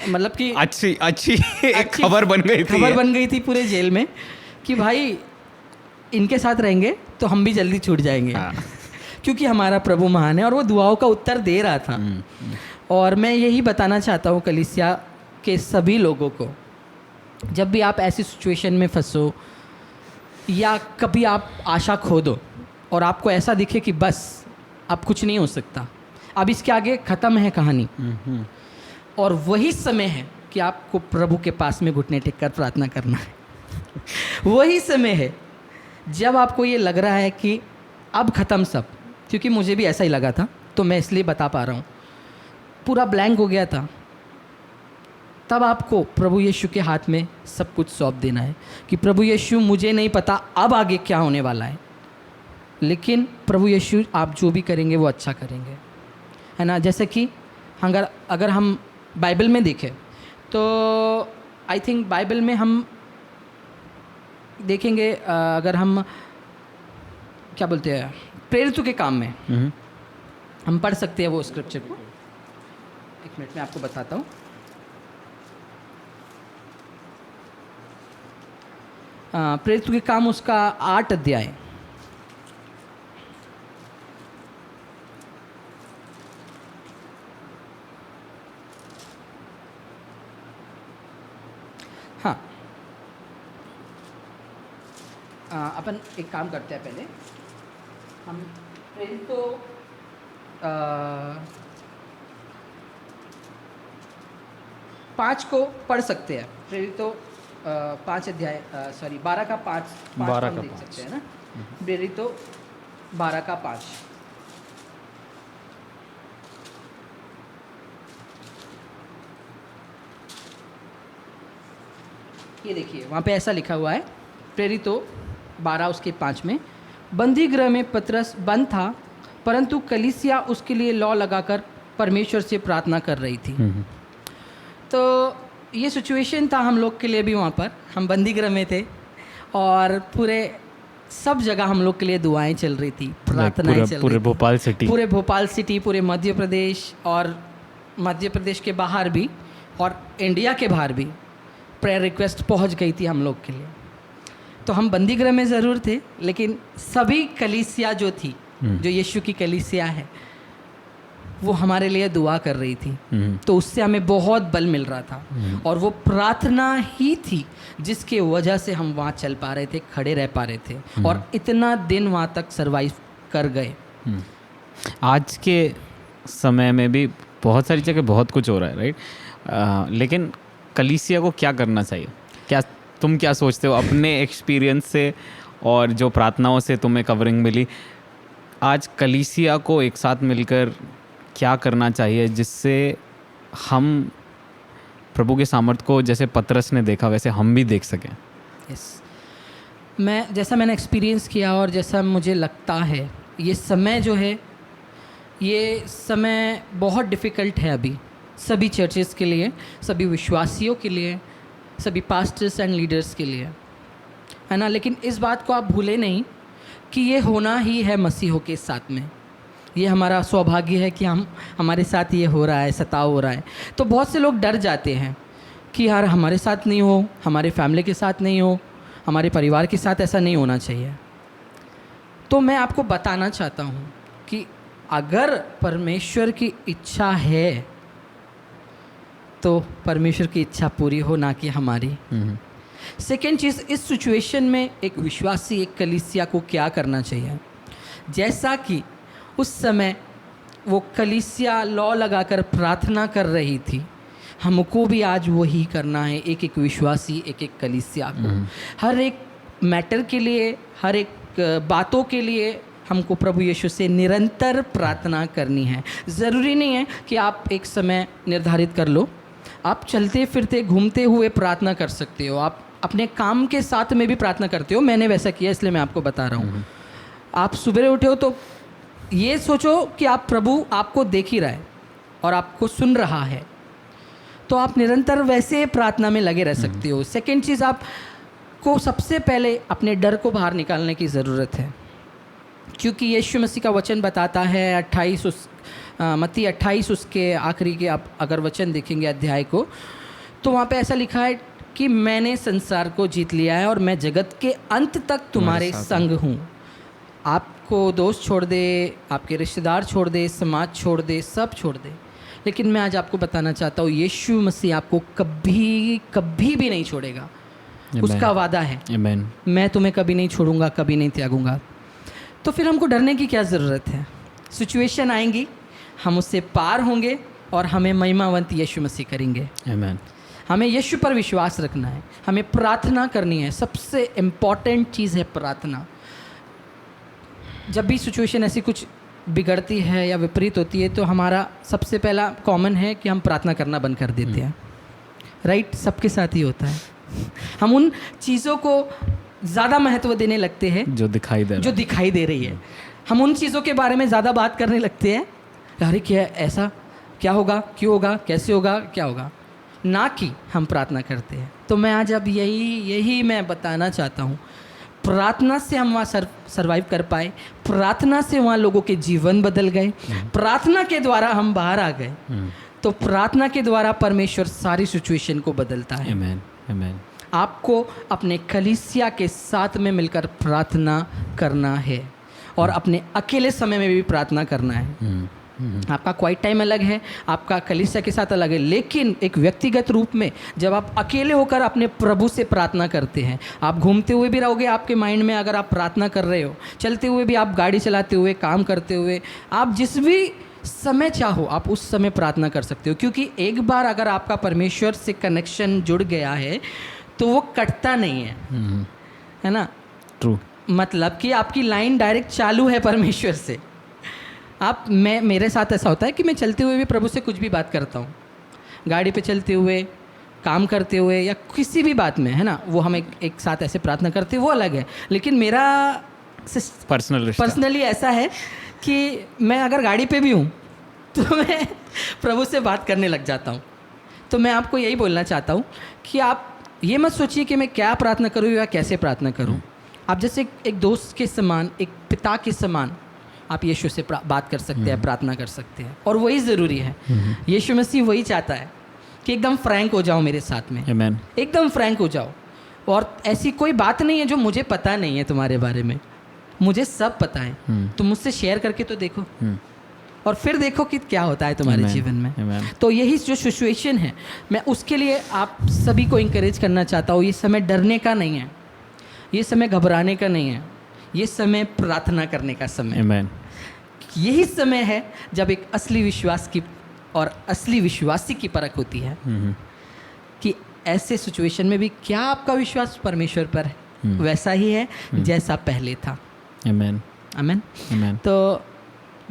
मतलब कि अच्छी एक खबर बन गई थी। खबर बन गई थी पूरे जेल में कि भाई इनके साथ रहेंगे तो हम भी जल्दी छूट जाएंगे। हाँ। क्योंकि हमारा प्रभु महान है और वो दुआओं का उत्तर दे रहा था। और मैं यही बताना चाहता हूँ कलीसिया के सभी लोगों को, जब भी आप ऐसी सिचुएशन में फंसो या कभी आप आशा खो दो और आपको ऐसा दिखे कि बस अब कुछ नहीं हो सकता, अब इसके आगे ख़त्म है कहानी, और वही समय है कि आपको प्रभु के पास में घुटने टेक कर प्रार्थना करना है। वही समय है जब आपको ये लग रहा है कि अब ख़त्म सब, क्योंकि मुझे भी ऐसा ही लगा था तो मैं इसलिए बता पा रहा हूँ, पूरा ब्लैंक हो गया था। तब आपको प्रभु यीशु के हाथ में सब कुछ सौंप देना है कि प्रभु यीशु मुझे नहीं पता अब आगे क्या होने वाला है, लेकिन प्रभु यीशु आप जो भी करेंगे वो अच्छा करेंगे, है ना। जैसे कि अगर हम बाइबल में देखें तो आई थिंक बाइबल में हम देखेंगे, अगर हम क्या बोलते हैं प्रेरितों के काम में हम पढ़ सकते हैं वो स्क्रिप्चर को। एक मिनट में आपको बताता हूँ। प्रेरितों के काम उसका 8 अध्याय। हाँ, अपन एक काम करते हैं, पहले हम प्रेरितों 5 को पढ़ सकते हैं। प्रेरितों 5 अध्याय 12 का 5 12 का देख 5 सकते हैं ना। प्रेरितों 12 का 5। ये देखिए वहाँ पे ऐसा लिखा हुआ है, प्रेरितों 12 उसके 5 में, बंदी गृह में पतरस बंद था परंतु कलीसिया उसके लिए लौ लगाकर परमेश्वर से प्रार्थना कर रही थी। तो ये सिचुएशन था हम लोग के लिए भी। वहाँ पर हम बंदी गृह में थे और पूरे सब जगह हम लोग के लिए दुआएं चल रही थी, प्रार्थनाएं चल रही थी। पूरे भोपाल सिटी, पूरे मध्य प्रदेश और मध्य प्रदेश के बाहर भी और इंडिया के बाहर भी प्रेयर रिक्वेस्ट पहुंच गई थी हम लोग के लिए। तो हम बंदी गृह में ज़रूर थे, लेकिन सभी कलीसिया जो थी, जो यीशु की कलीसिया है, वो हमारे लिए दुआ कर रही थी। तो उससे हमें बहुत बल मिल रहा था और वो प्रार्थना ही थी जिसके वजह से हम वहाँ चल पा रहे थे, खड़े रह पा रहे थे और इतना दिन वहाँ तक सरवाइव कर गए। आज के समय में भी बहुत सारी जगह बहुत कुछ हो रहा है, राइट। लेकिन कलीसिया को क्या करना चाहिए? तुम क्या सोचते हो अपने एक्सपीरियंस से और जो प्रार्थनाओं से तुम्हें कवरिंग मिली? आज कलीसिया को एक साथ मिलकर क्या करना चाहिए जिससे हम प्रभु के सामर्थ्य को जैसे पतरस ने देखा वैसे हम भी देख सकें? मैंने एक्सपीरियंस किया और जैसा मुझे लगता है, ये समय जो है, ये समय बहुत डिफ़िकल्ट है अभी सभी चर्चेस के लिए, सभी विश्वासियों के लिए, सभी पास्टर्स एंड लीडर्स के लिए, है ना। लेकिन इस बात को आप भूलें नहीं कि ये होना ही है मसीहों के साथ में। ये हमारा सौभाग्य है कि हमारे साथ ये हो रहा है, सताव हो रहा है। तो बहुत से लोग डर जाते हैं कि यार हमारे साथ नहीं हो, हमारे फैमिली के साथ नहीं हो, हमारे परिवार के साथ ऐसा नहीं होना चाहिए। तो मैं आपको बताना चाहता हूँ कि अगर परमेश्वर की इच्छा है तो परमेश्वर की इच्छा पूरी हो, ना कि हमारी। सेकेंड चीज़, इस सिचुएशन में एक विश्वासी, एक कलीसिया को क्या करना चाहिए। जैसा कि उस समय वो कलीसिया लौ लगाकर प्रार्थना कर रही थी, हमको भी आज वही करना है। एक एक विश्वासी, एक एक कलीसिया को हर एक मैटर के लिए, हर एक बातों के लिए हमको प्रभु यीशु से निरंतर प्रार्थना करनी है। ज़रूरी नहीं है कि आप एक समय निर्धारित कर लो, आप चलते फिरते घूमते हुए प्रार्थना कर सकते हो, आप अपने काम के साथ में भी प्रार्थना करते हो। मैंने वैसा किया, इसलिए मैं आपको बता रहा हूँ। आप सुबह उठे हो तो ये सोचो कि आप प्रभु आपको देख ही रहा है और आपको सुन रहा है, तो आप निरंतर वैसे प्रार्थना में लगे रह सकते हो। सेकेंड चीज़, आपको सबसे पहले अपने डर को बाहर निकालने की ज़रूरत है, क्योंकि यीशु मसीह का वचन बताता है 28 मत्ती 28 उसके आखिरी के आप अगर वचन देखेंगे अध्याय को, तो वहाँ पे ऐसा लिखा है कि मैंने संसार को जीत लिया है और मैं जगत के अंत तक तुम्हारे संग हूँ। आपको दोस्त छोड़ दे, आपके रिश्तेदार छोड़ दे, समाज छोड़ दे, सब छोड़ दे, लेकिन मैं आज आपको बताना चाहता हूँ यीशु मसीह आपको कभी कभी भी नहीं छोड़ेगा। उसका वादा है, मैं तुम्हें कभी नहीं छोड़ूंगा, कभी नहीं त्यागूंगा। तो फिर हमको डरने की क्या ज़रूरत है। सिचुएशन आएंगी, हम उससे पार होंगे और हमें महिमावंत यीशु मसीह करेंगे। आमीन। हमें यीशु पर विश्वास रखना है, हमें प्रार्थना करनी है। सबसे इम्पॉर्टेंट चीज़ है प्रार्थना। जब भी सिचुएशन ऐसी कुछ बिगड़ती है या विपरीत होती है, तो हमारा सबसे पहला कॉमन है कि हम प्रार्थना करना बंद कर देते हैं। राइट, सबके साथ ही होता है। हम उन चीज़ों को ज़्यादा महत्व देने लगते हैं जो दिखाई दे रही है। हम उन चीज़ों के बारे में ज़्यादा बात करने लगते हैं, अरे क्या ऐसा, क्या होगा, क्यों होगा, कैसे होगा, क्या होगा, ना कि हम प्रार्थना करते हैं। तो मैं आज अब यही मैं बताना चाहता हूँ, प्रार्थना से हम वहाँ सर्वाइव कर पाए, प्रार्थना से वहाँ लोगों के जीवन बदल गए, प्रार्थना के द्वारा हम बाहर आ गए। तो प्रार्थना के द्वारा परमेश्वर सारी सिचुएशन को बदलता है। आमीन, आमीन। आपको अपने कलीसिया के साथ में मिलकर प्रार्थना करना है और अपने अकेले समय में भी प्रार्थना करना है। आपका क्वाइट टाइम अलग है, आपका कलीसिया के साथ अलग है, लेकिन एक व्यक्तिगत रूप में जब आप अकेले होकर अपने प्रभु से प्रार्थना करते हैं, आप घूमते हुए भी रहोगे आपके माइंड में अगर आप प्रार्थना कर रहे हो, चलते हुए भी, आप गाड़ी चलाते हुए, काम करते हुए, आप जिस भी समय चाहो आप उस समय प्रार्थना कर सकते हो। क्योंकि एक बार अगर आपका परमेश्वर से कनेक्शन जुड़ गया है तो वो कटता नहीं है, है ना। ट्रू। मतलब कि आपकी लाइन डायरेक्ट चालू है परमेश्वर से। मेरे साथ ऐसा होता है कि मैं चलते हुए भी प्रभु से कुछ भी बात करता हूँ, गाड़ी पे चलते हुए, काम करते हुए, या किसी भी बात में, है ना। वो हम एक साथ ऐसे प्रार्थना करते हैं, वो अलग है। लेकिन मेरा पर्सनली ऐसा है कि मैं अगर गाड़ी पे भी हूँ तो मैं प्रभु से बात करने लग जाता हूँ। तो मैं आपको यही बोलना चाहता हूँ कि आप ये मत सोचिए कि मैं क्या प्रार्थना करूँ या कैसे प्रार्थना करूँ। आप जैसे एक दोस्त के समान, एक पिता के समान आप यीशु से बात कर सकते हैं, प्रार्थना कर सकते हैं, और वही ज़रूरी है। यीशु मसीह वही चाहता है कि एकदम फ्रैंक हो जाओ मेरे साथ में। Amen. एकदम फ्रैंक हो जाओ, और ऐसी कोई बात नहीं है जो मुझे पता नहीं है तुम्हारे बारे में, मुझे सब पता है। तुम मुझसे शेयर करके तो देखो, और फिर देखो कि क्या होता है तुम्हारे जीवन में। तो यही जो सिचुएशन है, मैं उसके लिए आप सभी को इंकरेज करना चाहता हूँ। ये समय डरने का नहीं है, ये समय घबराने का नहीं है, ये समय प्रार्थना करने का समय। Amen. यही समय है जब एक असली विश्वास की और असली विश्वासी की परख होती है कि ऐसे सिचुएशन में भी क्या आपका विश्वास परमेश्वर पर है वैसा ही है जैसा पहले था। आमीन, आमीन, आमीन। तो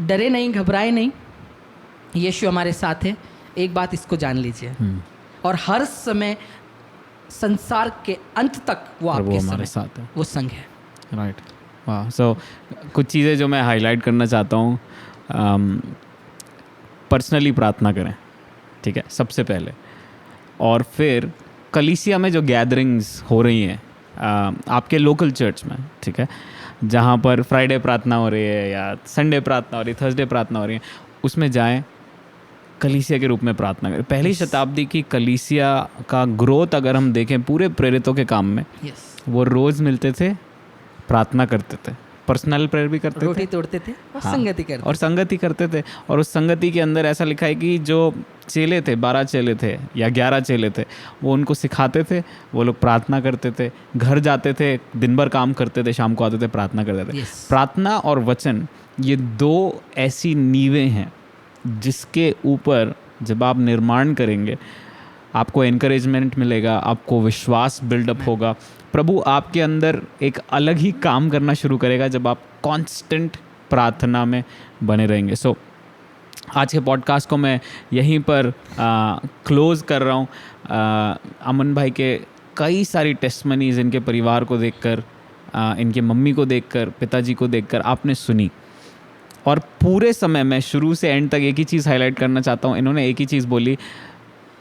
डरे नहीं, घबराए नहीं, यीशु हमारे साथ है। एक बात इसको जान लीजिए, और हर समय संसार के अंत तक वो आपके हमारे साथ है, वो संग है। राइट। वाह। सो कुछ चीज़ें जो मैं हाईलाइट करना चाहता हूँ, पर्सनली प्रार्थना करें, ठीक है, सबसे पहले। और फिर कलीसिया में जो गैदरिंग्स हो रही हैं आपके लोकल चर्च में, ठीक है, जहाँ पर फ्राइडे प्रार्थना हो रही है या संडे प्रार्थना हो रही है, थर्सडे प्रार्थना हो रही है, उसमें जाएं, कलीसिया के रूप में प्रार्थना करें। पहली शताब्दी की कलीसिया का ग्रोथ अगर हम देखें पूरे प्रेरितों के काम में, वो रोज़ मिलते थे, प्रार्थना करते थे, पर्सनल प्रेयर भी करते रोटी थे, तोड़ते थे और हाँ, संगति करते और संगति करते थे। और उस संगति के अंदर ऐसा लिखा है कि जो चेले थे, 12 चेले थे या 11 चेले थे, वो उनको सिखाते थे, वो लोग प्रार्थना करते थे, घर जाते थे, दिन भर काम करते थे, शाम को आते थे, प्रार्थना करते थे। प्रार्थना और वचन, ये दो ऐसी नींवें हैं जिसके ऊपर जब आप निर्माण करेंगे, आपको एनकरेजमेंट मिलेगा, आपको विश्वास बिल्डअप होगा, प्रभु आपके अंदर एक अलग ही काम करना शुरू करेगा जब आप कांस्टेंट प्रार्थना में बने रहेंगे। सो आज के पॉडकास्ट को मैं यहीं पर क्लोज़ कर रहा हूँ। अमन भाई के कई सारी टेस्टमनीज इनके परिवार को देखकर, इनके मम्मी को देखकर, पिताजी को देखकर आपने सुनी, और पूरे समय मैं शुरू से एंड तक एक ही चीज़ हाईलाइट करना चाहता हूँ। इन्होंने एक ही चीज़ बोली,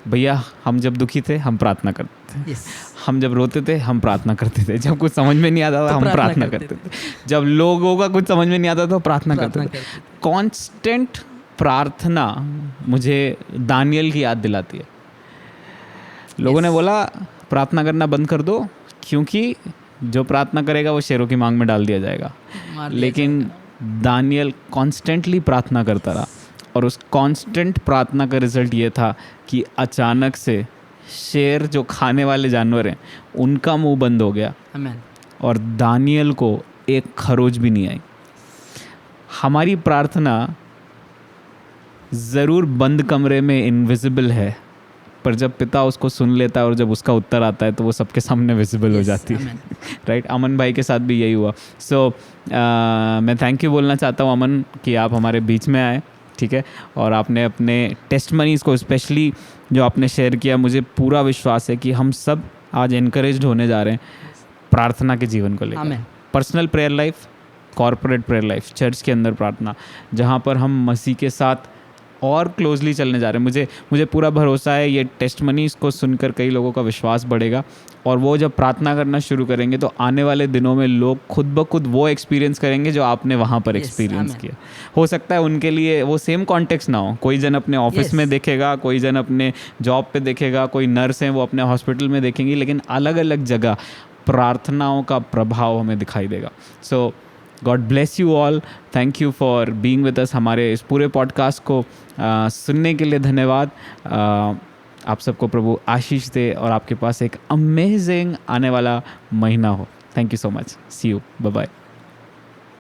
भैया हम जब दुखी थे हम प्रार्थना करते थे, हम जब रोते थे हम प्रार्थना करते थे, जब कुछ समझ में नहीं आता था हम प्रार्थना करते थे, जब लोगों का कुछ समझ में नहीं आता तो प्रार्थना करते थे। कांस्टेंट प्रार्थना मुझे दानियल की याद दिलाती है। लोगों ने बोला प्रार्थना करना बंद कर दो, क्योंकि जो प्रार्थना करेगा वो शेरों की मांग में डाल दिया जाएगा। लेकिन दानियल कॉन्स्टेंटली प्रार्थना करता रहा, और उस कांस्टेंट प्रार्थना का रिजल्ट ये था कि अचानक से शेर, जो खाने वाले जानवर हैं, उनका मुंह बंद हो गया, और दानियल को एक खरोच भी नहीं आई। हमारी प्रार्थना ज़रूर बंद कमरे में इनविजिबल है, पर जब पिता उसको सुन लेता है और जब उसका उत्तर आता है तो वो सबके सामने विजिबल हो जाती है। राइट, अमन भाई के साथ भी यही हुआ। सो मैं थैंक यू बोलना चाहता हूँ अमन कि आप हमारे बीच में आए, ठीक है, और आपने अपने टेस्टमनीज़ को, स्पेशली जो आपने शेयर किया, मुझे पूरा विश्वास है कि हम सब आज इनकरेज्ड होने जा रहे हैं प्रार्थना के जीवन को लेकर। Personal prayer life, corporate prayer life, church के अंदर प्रार्थना, जहाँ पर हम मसीह के साथ और क्लोजली चलने जा रहे हैं। मुझे पूरा भरोसा है ये टेस्टमनीज़ को सुनकर कई लोगों का विश्वास बढ़ेगा, और वो जब प्रार्थना करना शुरू करेंगे तो आने वाले दिनों में लोग खुद ब खुद वो एक्सपीरियंस करेंगे जो आपने वहाँ पर एक्सपीरियंस किया। हो सकता है उनके लिए वो सेम कॉन्टेक्स्ट ना हो, कोई जन अपने ऑफिस में देखेगा, कोई जन अपने जॉब पे देखेगा, कोई नर्स हैं वो अपने हॉस्पिटल में देखेंगी, लेकिन अलग अलग जगह प्रार्थनाओं का प्रभाव हमें दिखाई देगा। So God bless you all, thank you for being with us. हमारे इस पूरे पॉडकास्ट को सुनने के लिए धन्यवाद। आप सबको प्रभु आशीष दे और आपके पास एक अमेजिंग आने वाला महीना हो। Thank you so much, see you, bye bye.